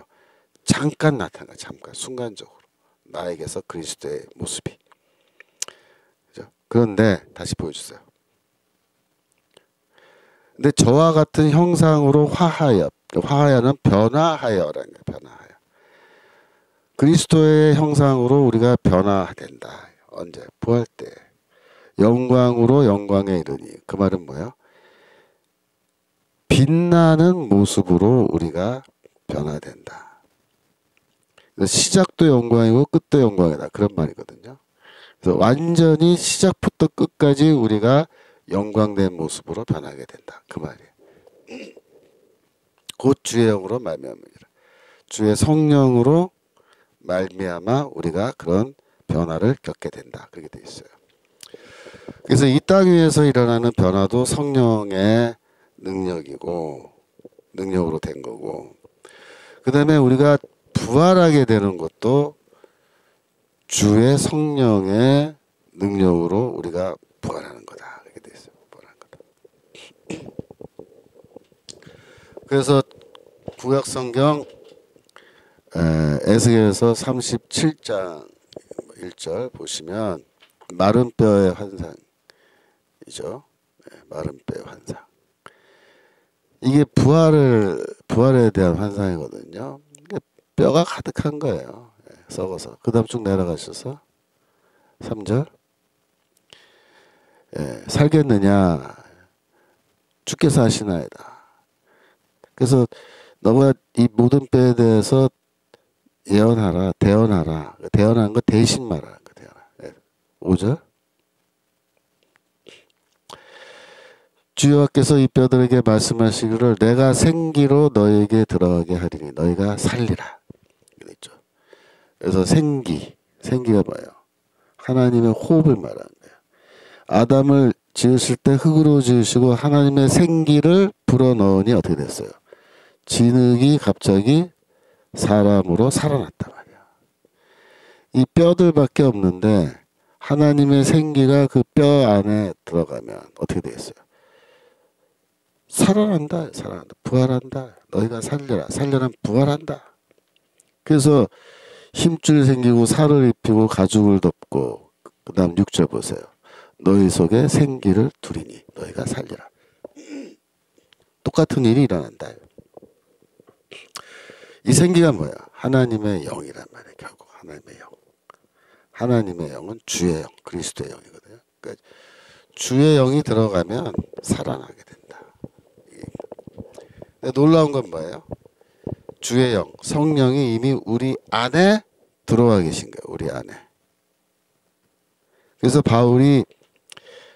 잠깐 나타나 잠깐 순간적으로 나에게서 그리스도의 모습이 그죠? 그런데 다시 보여주세요. 근데 저와 같은 형상으로 화하여는 변화하여라는 거예요. 변화하여. 그리스도의 형상으로 우리가 변화된다. 언제? 부활 때. 영광으로 영광에 이르니. 그 말은 뭐예요? 빛나는 모습으로 우리가 변화된다. 시작도 영광이고 끝도 영광이다. 그런 말이거든요. 그래서 완전히 시작부터 끝까지 우리가 영광된 모습으로 변하게 된다. 그 말이에요. 곧 주의 영으로 말미암으리라. 주의 성령으로 말미암아 우리가 그런 변화를 겪게 된다. 그렇게 돼 있어요. 그래서 이 땅 위에서 일어나는 변화도 성령의 능력으로 된 거고 그 다음에 우리가 부활하게 되는 것도 주의 성령의 능력으로 우리가 부활하는 거다. 그렇게 돼 있어요. 부활하는 거다. 그래서 구약 성경 에스겔서 37장 1절 보시면 마른 뼈의 환상이죠. 마른 뼈의 환상. 이게 부활에 대한 환상이거든요. 뼈가 가득한 거예요. 썩어서. 그 다음 쭉 내려가셔서 3절. 살겠느냐 주께서 하시나이다. 그래서 너가 이 모든 뼈에 대해서 예언하라, 대언하라. 대언하는 거 대신 말하는 거 대언하라. 5절. 주여와께서 이 뼈들에게 말씀하시기를 내가 생기로 너에게 들어가게 하리니 너희가 살리라. 그랬죠. 그래서 생기가 뭐예요? 하나님의 호흡을 말하는 거예요. 아담을 지으실 때 흙으로 지으시고 하나님의 생기를 불어넣으니 어떻게 됐어요? 진흙이 갑자기 사람으로 살아났단 말이야. 이 뼈들밖에 없는데 하나님의 생기가 그 뼈 안에 들어가면 어떻게 되겠어요? 살아난다, 살아난다, 부활한다. 너희가 살려라, 살려면 부활한다. 그래서 힘줄 생기고 살을 입히고 가죽을 덮고 그 다음 6절 보세요. 너희 속에 생기를 두리니 너희가 살리라. 똑같은 일이 일어난다. 이 생기가 뭐야? 하나님의 영이란 말이에요. 결국 하나님의 영. 하나님의 영은 주의 영, 그리스도의 영이거든요. 그러니까 주의 영이 들어가면 살아나게 된다. 놀라운 건 뭐예요? 주의 영, 성령이 이미 우리 안에 들어와 계신 거예요. 우리 안에. 그래서 바울이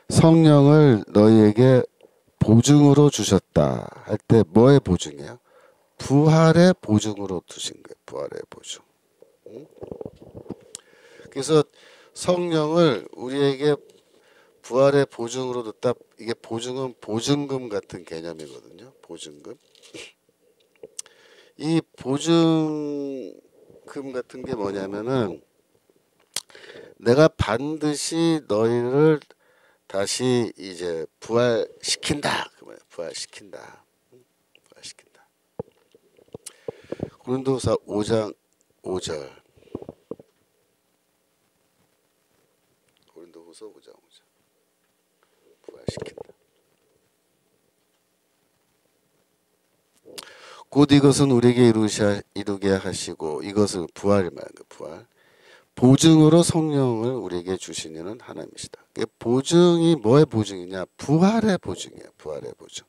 성령을 너희에게 보증으로 주셨다 할 때 뭐의 보증이에요? 부활의 보증으로 두신 거예요. 부활의 보증. 그래서 성령을 우리에게 부활의 보증으로 뒀다. 이게 보증은 보증금 같은 개념이거든요. 보증금. 이 보증금 같은 게 뭐냐면은 내가 반드시 너희를 다시 이제 부활시킨다. 그 말이야. 부활시킨다. 부활시킨다. 고린도후서 5장 5절. 고린도후서 5장 5절. 부활시킨다. 곧 이것은 우리에게 이루게 하시고 이것을 부활을 말하는 거예요. 부활. 보증으로 성령을 우리에게 주시는 하나님이시다. 보증이 뭐의 보증이냐? 부활의 보증이에요. 부활의 보증.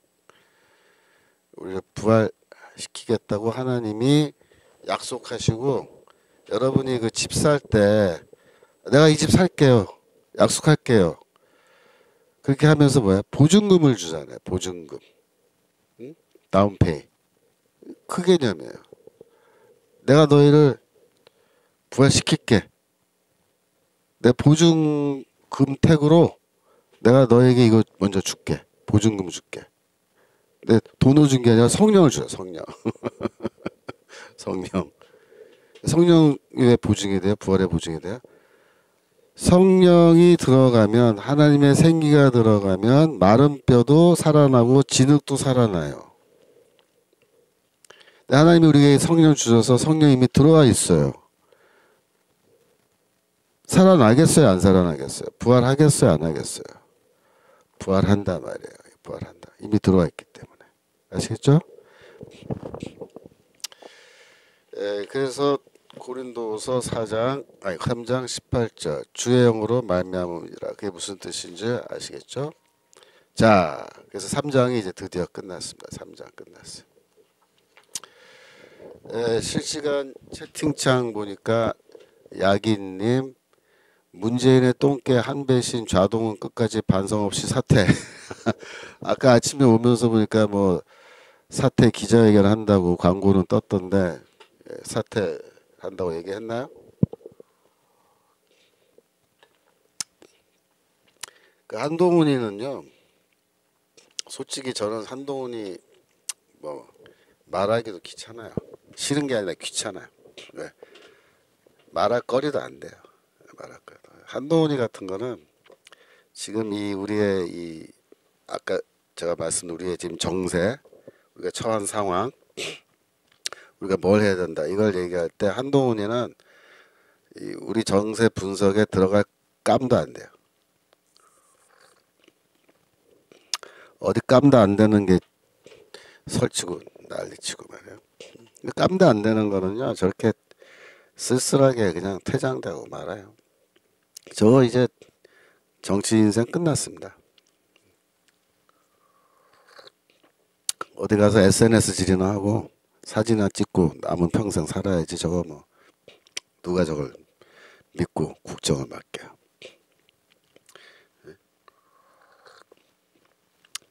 우리를 부활시키겠다고 하나님이 약속하시고 여러분이 그 집 살 때 내가 이 집 살게요. 약속할게요. 그렇게 하면서 뭐야? 보증금을 주잖아요. 보증금. 응? 다운페이. 그 개념이에요. 내가 너희를 부활시킬게. 내 보증금 택으로 내가 너에게 이거 먼저 줄게. 보증금 줄게. 내 돈을 준 게 아니라 성령을 주라. 성령. 성령. 성령이 왜 보증이 돼요? 부활의 보증이 돼요? 성령이 들어가면 하나님의 생기가 들어가면 마른 뼈도 살아나고 진흙도 살아나요. 하나님이 우리에게 성령 주셔서 성령이 이미 들어와 있어요. 살아나겠어요? 안 살아나겠어요? 부활하겠어요? 안 하겠어요? 부활한다 말이에요. 부활한다. 이미 들어와 있기 때문에. 아시겠죠? 그래서 고린도후서 3장 18절 주의 영으로 말미암음이라. 그게 무슨 뜻인지 아시겠죠? 자, 그래서 3장이 이제 드디어 끝났습니다. 3장 끝났어요. 실시간 채팅창 보니까 야긴님 문재인의 똥개 한 배신 좌동은 끝까지 반성 없이 사퇴. 아까 아침에 오면서 보니까 뭐 사퇴 기자회견 한다고 광고는 떴던데 사퇴 한다고 얘기했나요? 그 한동훈이는요. 솔직히 저는 한동훈이 뭐 말하기도 귀찮아요. 싫은 게 아니라 귀찮아요. 왜? 말할 거리도 안 돼요. 말할 거리도. 한동훈이 같은 거는 지금 이 우리의 이 아까 제가 말씀드린 우리의 지금 정세, 우리가 처한 상황, 우리가 뭘 해야 된다 이걸 얘기할 때 한동훈이는 이 우리 정세 분석에 들어갈 깜도 안 돼요. 어디 깜도 안 되는 게 설치고 난리치고 말이에요. 깜도 안 되는 거는요 저렇게 쓸쓸하게 그냥 퇴장되고 말아요. 저 이제 정치 인생 끝났습니다. 어디 가서 SNS 질이나 하고 사진이나 찍고 남은 평생 살아야지. 저거 뭐 누가 저걸 믿고 국정을 맡겨요.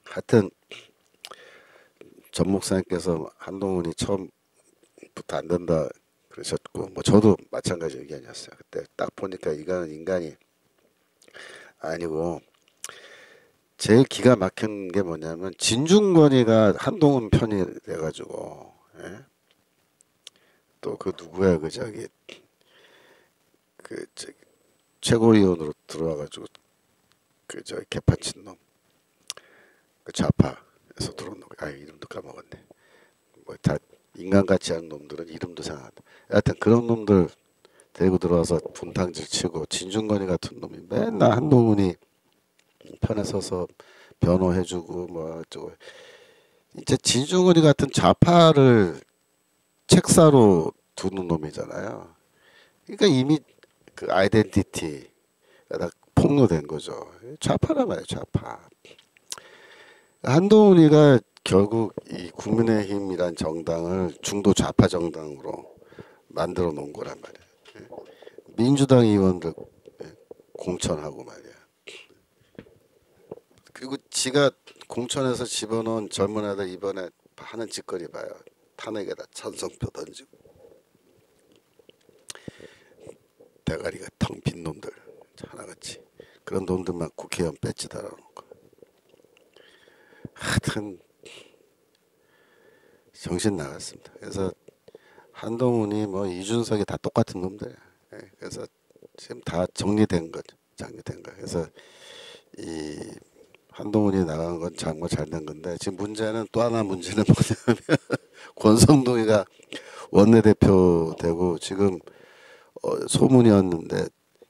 하여튼 전 목사님께서 한동훈이 처음부터 안 된다 그러셨고 뭐 저도 마찬가지 의견이었어요. 그때 딱 보니까 이거는 인간이 아니고 제일 기가 막힌 게 뭐냐면 진중권이가 한동훈 편이 돼가지고 또 그 누구야 그 저기 그 저기 최고위원으로 들어와가지고 그 저기 개판친 놈 그 좌파 들어온 놈. 아 이름도 까먹었네. 뭐 다 인간 같지 않은 놈들은 이름도 생각한다. 하여튼 그런 놈들 데리고 들어와서 분탕질 치고 진중권이 같은 놈이 맨날 한동훈이 편에 서서 변호해주고 뭐 어쩌고. 이제 진중권이 같은 좌파를 책사로 두는 놈이잖아요. 그러니까 이미 그 아이덴티티가 다 폭로된 거죠. 좌파란 말이에요, 좌파. 한동훈이가 결국 이 국민의힘이란 정당을 중도 좌파 정당으로 만들어 놓은 거란 말이에요. 민주당 의원들 공천하고 말이야. 그리고 지가 공천에서 집어넣은 젊은 애들 이번에 하는 짓거리 봐요. 탄핵에다 찬성표 던지고 대가리가 텅 빈 놈들 하나같이 그런 놈들만 국회의원 배지 달아놓고 하여튼 정신 나갔습니다. 그래서 한동훈이 뭐 이준석이 다 똑같은 놈들. 그래서 지금 다 정리된 거죠. 정리된 거. 그래서 이 한동훈이 나간 건 정말 잘된 건데 지금 문제는 또 하나 문제는 뭐냐면 권성동이가 원내대표 되고 지금 소문이었는데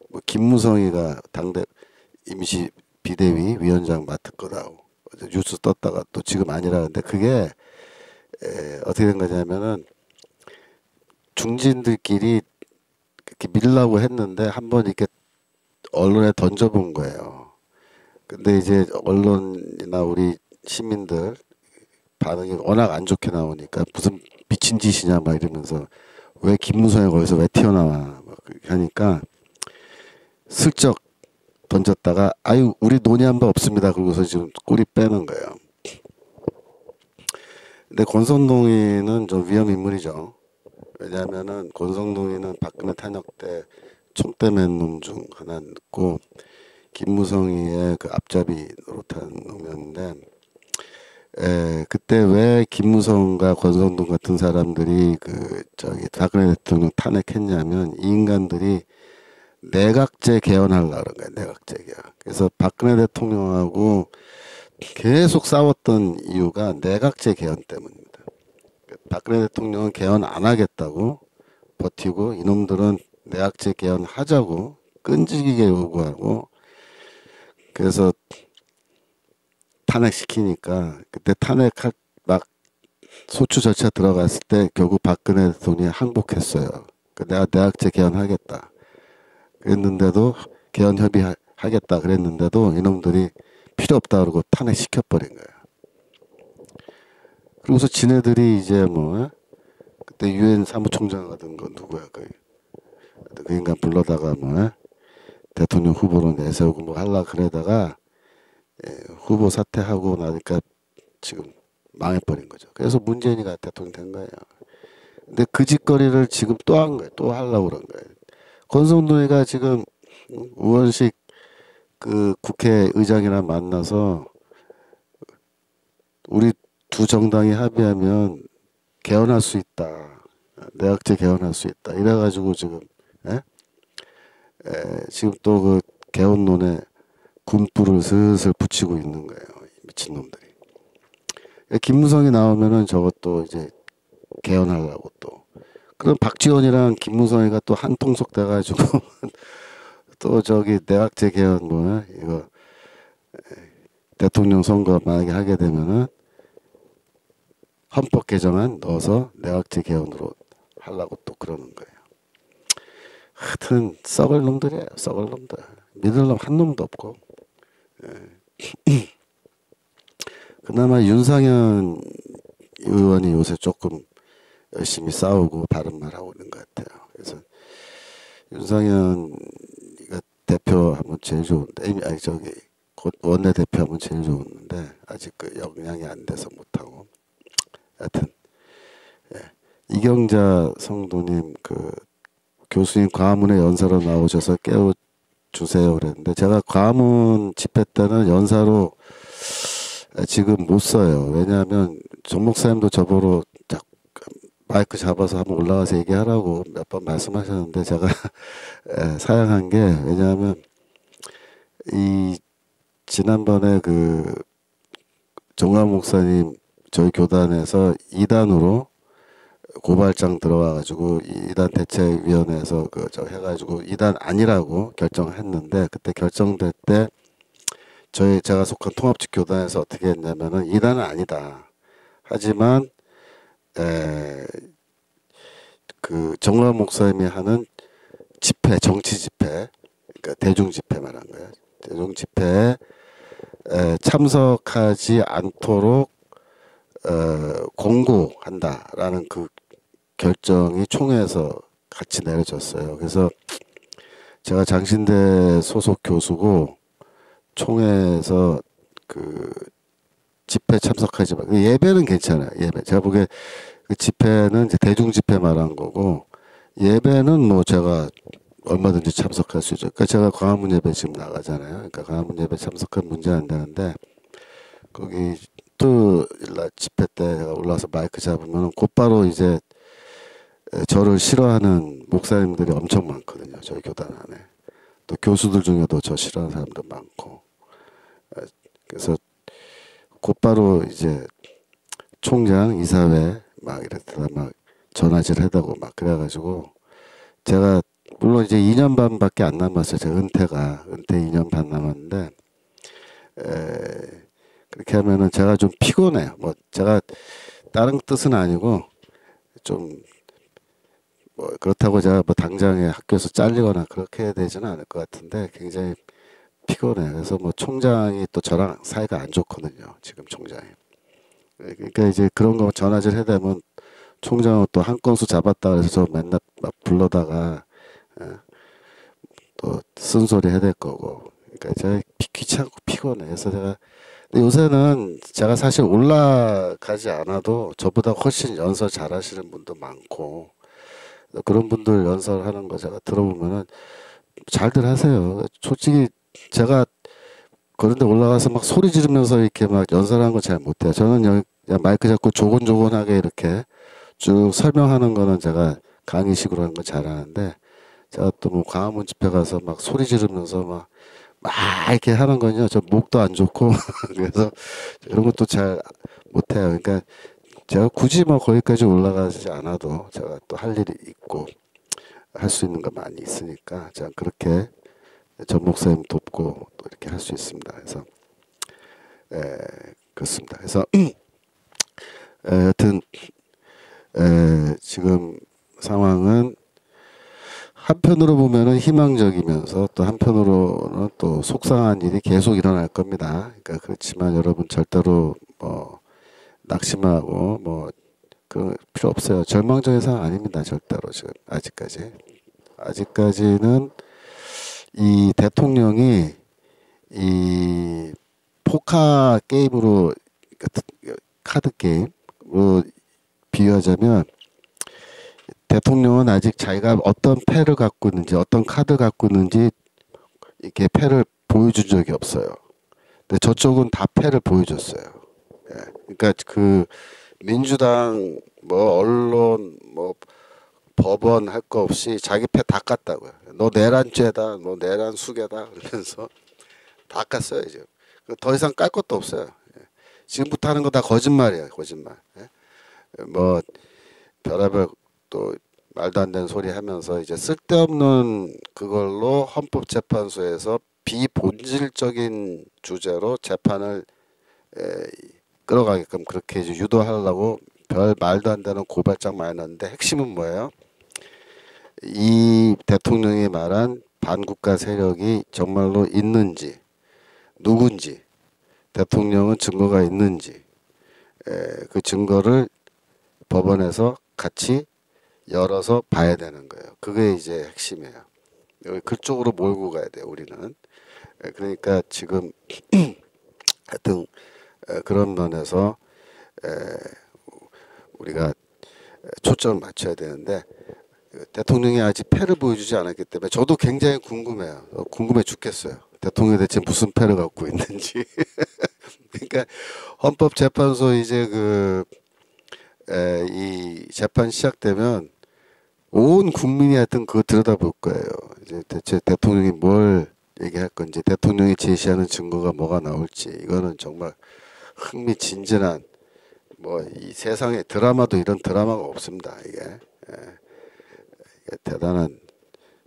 뭐 김무성이가 당대 임시 비대위 위원장 맡을 거라고 뉴스 떴다가 또 지금 아니라는데 그게 어떻게 된 거냐면은 중진들끼리 이렇게 밀라고 했는데 한번 이렇게 언론에 던져본 거예요. 근데 이제 언론이나 우리 시민들 반응이 워낙 안 좋게 나오니까 무슨 미친 짓이냐 막 이러면서 왜 김무성이 거기서 왜 튀어나와 막 하니까 슬쩍 던졌다가 아유 우리 논의한 바 없습니다. 그러고서 지금 꼬리 빼는 거예요. 근데 권성동이는 좀 위험 인물이죠. 왜냐하면은 권성동이는 박근혜 탄핵 때 총대 맨 놈 중 하나였고 김무성이의 그 앞잡이 노릇한 놈이었는데 그때 왜 김무성과 권성동 같은 사람들이 그 저기 박근혜 대통령 탄핵했냐면 이 인간들이 내각제 개헌하려고 그런 거야. 내각제 개헌. 그래서 박근혜 대통령하고 계속 싸웠던 이유가 내각제 개헌 때문입니다. 박근혜 대통령은 개헌 안 하겠다고 버티고 이놈들은 내각제 개헌 하자고 끈질기게 요구하고 그래서 탄핵시키니까 그때 탄핵할 막 소추 절차 들어갔을 때 결국 박근혜 대통령이 항복했어요. 내가 내각제 개헌하겠다 그랬는데도 개헌 협의하겠다 그랬는데도 이놈들이 필요 없다 그러고 탄핵시켜버린 거예요. 그러고서 지네들이 이제 뭐 그때 유엔 사무총장 하던 거 누구야 그 인간 불러다가 뭐 대통령 후보로 내세우고 뭐 하려 그러다가 후보 사퇴하고 나니까 지금 망해버린 거죠. 그래서 문재인이가 대통령 된 거예요. 근데 그 짓거리를 지금 또 한 거예요. 또 하려고 그런 거예요. 권성동이가 지금 우원식 그 국회의장이랑 만나서 우리 두 정당이 합의하면 개헌할 수 있다. 내각제 개헌할 수 있다. 이래가지고 지금 지금 또 그 개헌론에 군불을 슬슬 붙이고 있는 거예요. 미친놈들이. 김무성이 나오면은 저것도 이제 개헌하려고 또. 그럼 박지원이랑 김무성이가 또 한통속 돼가지고 또 저기 내각제 개헌 뭐 이거 대통령 선거 만약에 하게 되면은 헌법 개정안 넣어서 내각제 개헌으로 하려고 또 그러는 거예요. 하여튼 썩을 놈들이에요. 썩을 놈들. 믿을 놈 한 놈도 없고. 그나마 윤상현 의원이 요새 조금 열심히 싸우고 바른 말 하고 있는 것 같아요. 그래서 윤상현 대표하면 제일 좋은데, 아니 저기 원내 대표하면 제일 좋은데 아직 그 역량이 안 돼서 못하고. 하여튼 이경자 성도님 그 교수님 과문에 연사로 나오셔서 깨워주세요 그랬는데 제가 과문 집회 때는 연사로 지금 못 써요. 왜냐하면 정 목사님도 저보러 마이크 잡아서 한번 올라가서 얘기하라고 몇 번 말씀하셨는데 제가 사양한 게 왜냐하면 이 지난번에 그 정광 목사님 저희 교단에서 2단으로 고발장 들어와가지고 2단 대책위원회에서 저 해가지고 2단 아니라고 결정했는데, 그때 결정될 때 제가 속한 통합직 교단에서 어떻게 했냐면은 2단은 아니다. 하지만 그 정광 목사님이 하는 집회, 정치 집회, 그러니까 대중 집회 말한 거예요. 대중 집회에 참석하지 않도록 공고한다라는 그 결정이 총회에서 같이 내려졌어요. 그래서 제가 장신대 소속 교수고 총회에서 그 집회 참석하지 마. 예배는 괜찮아요. 예배. 제가 보기에 그 집회는 이제 대중 집회 말한 거고, 예배는 뭐 제가 얼마든지 참석할 수 있죠. 그러니까 제가 광화문 예배 지금 나가잖아요. 그러니까 광화문 예배 참석한 문제 안 되는데, 거기 토요일날 집회 때 제가 올라와서 마이크 잡으면 곧바로 이제 저를 싫어하는 목사님들이 엄청 많거든요. 저희 교단 안에. 또 교수들 중에도 저 싫어하는 사람도 많고. 그래서 곧바로 이제 총장, 이사회 막 이랬다가 막 전화질 하다고 막 그래가지고, 제가 물론 이제 2년 반밖에 안 남았어요. 제가 은퇴 2년 반 남았는데, 그렇게 하면은 제가 좀 피곤해요. 뭐 제가 다른 뜻은 아니고 좀 뭐 그렇다고 제가 뭐 당장에 학교에서 잘리거나 그렇게 되지는 않을 것 같은데 굉장히 피곤해요. 그래서 뭐 총장이 또 저랑 사이가 안 좋거든요. 지금 총장이. 그러니까 이제 그런 거 전화질 해대면 총장은 또 한 건수 잡았다 그래서 저 맨날 막 불러다가 또 쓴소리 해야 될 거고. 그러니까 제가 귀찮고 피곤해. 그래서 제가 근데 요새는 제가 사실 올라가지 않아도 저보다 훨씬 연설 잘하시는 분도 많고, 그런 분들 연설하는 거 제가 들어보면은 잘들 하세요. 솔직히 제가 그런데 올라가서 막 소리 지르면서 이렇게 막 연설하는 거 잘 못해요. 저는 여기 그냥 마이크 잡고 조곤조곤하게 이렇게 쭉 설명하는 거는 제가 강의식으로 하는 거 잘하는데, 제가 또 뭐 광화문 집회 가서 막 소리 지르면서 막 이렇게 하는 건요, 저 목도 안 좋고 그래서 이런 것도 잘 못해요. 그러니까 제가 굳이 뭐 거기까지 올라가지 않아도 제가 또 할 일이 있고 할 수 있는 거 많이 있으니까 제가 그렇게 전 목사님 돕고 또 이렇게 할 수 있습니다. 그래서 그렇습니다. 그래서 여튼 지금 상황은 한편으로 보면은 희망적이면서 또 한편으로는 또 속상한 일이 계속 일어날 겁니다. 그러니까 그렇지만 여러분 절대로 뭐 낙심하고 뭐 그 필요 없어요. 절망적인 상황 아닙니다. 절대로 지금 아직까지는 이 대통령이 이 포카 게임으로, 카드 게임으로 비유하자면, 대통령은 아직 자기가 어떤 패를 갖고 있는지 어떤 카드 갖고 있는지 이렇게 패를 보여준 적이 없어요. 근데 저쪽은 다 패를 보여줬어요. 예. 그러니까 그 민주당 뭐 언론 뭐 법원 할 거 없이 자기 패 다 깠다고요. 너 내란죄다, 너 내란 수괴다 그러면서 다 깠어요. 이제 더 이상 깔 것도 없어요. 예. 지금부터 하는 거 다 거짓말이에요. 거짓말. 예. 뭐 별의별 또 말도 안 되는 소리 하면서 이제 쓸데없는 그걸로 헌법재판소에서 비본질적인 주제로 재판을 끌어가게끔 그렇게 이제 유도하려고 별 말도 안 되는 고발장 많이 넣는데, 핵심은 뭐예요? 이 대통령이 말한 반국가 세력이 정말로 있는지, 누군지, 대통령은 증거가 있는지, 그 증거를 법원에서 같이 열어서 봐야 되는 거예요. 그게 이제 핵심이에요. 여기 그쪽으로 몰고 가야 돼요, 우리는. 그러니까 지금 하여튼 그런 면에서 우리가 초점을 맞춰야 되는데, 대통령이 아직 패를 보여주지 않았기 때문에 저도 굉장히 궁금해요. 궁금해 죽겠어요. 대통령이 대체 무슨 패를 갖고 있는지. 그러니까 헌법재판소 이제 이 재판 시작되면 온 국민이 하여튼 그거 들여다볼 거예요. 이제 대체 대통령이 뭘 얘기할 건지, 대통령이 제시하는 증거가 뭐가 나올지, 이거는 정말 흥미진진한 뭐 이 세상에 드라마도 이런 드라마가 없습니다. 이게 대단한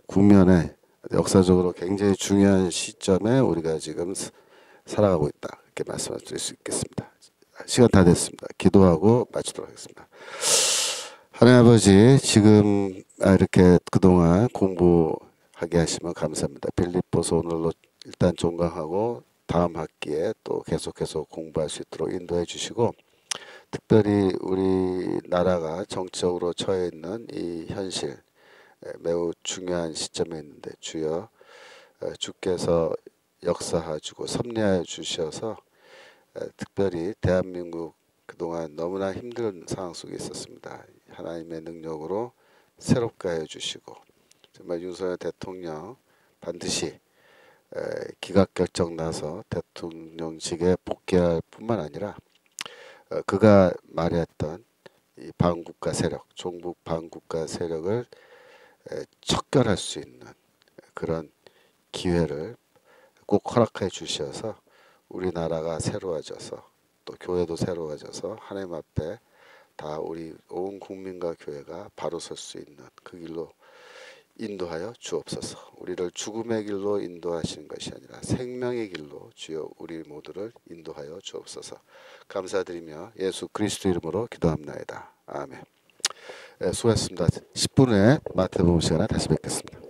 국면에 역사적으로 굉장히 중요한 시점에 우리가 지금 살아가고 있다. 이렇게 말씀을 드릴 수 있겠습니다. 시간 다 됐습니다. 기도하고 마치도록 하겠습니다. 하나님 아버지, 지금 이렇게 그동안 공부하게 하시면 감사합니다. 빌립보서 오늘로 일단 종강하고 다음 학기에 또 계속해서 공부할 수 있도록 인도해 주시고, 특별히 우리나라가 정치적으로 처해 있는 이 현실, 매우 중요한 시점에 있는데 주여, 주께서 역사해 주고 섭리하여 주셔서 특별히 대한민국 그동안 너무나 힘든 상황 속에 있었습니다. 하나님의 능력으로 새롭게 해주시고, 정말 윤석열 대통령 반드시 기각결정 나서 대통령직에 복귀할 뿐만 아니라 그가 말했던 이 반국가 세력, 종북 반국가 세력을 척결할 수 있는 그런 기회를 꼭 허락해 주셔서 우리나라가 새로워져서 또 교회도 새로워져서 하나님 앞에 다 우리 온 국민과 교회가 바로 설 수 있는 그 길로 인도하여 주옵소서. 우리를 죽음의 길로 인도하시는 것이 아니라 생명의 길로 주여 우리 모두를 인도하여 주옵소서. 감사드리며 예수 그리스도 이름으로 기도합나이다. 아멘. 수고하셨습니다. 10분 후에 마태복음 시간에 다시 뵙겠습니다.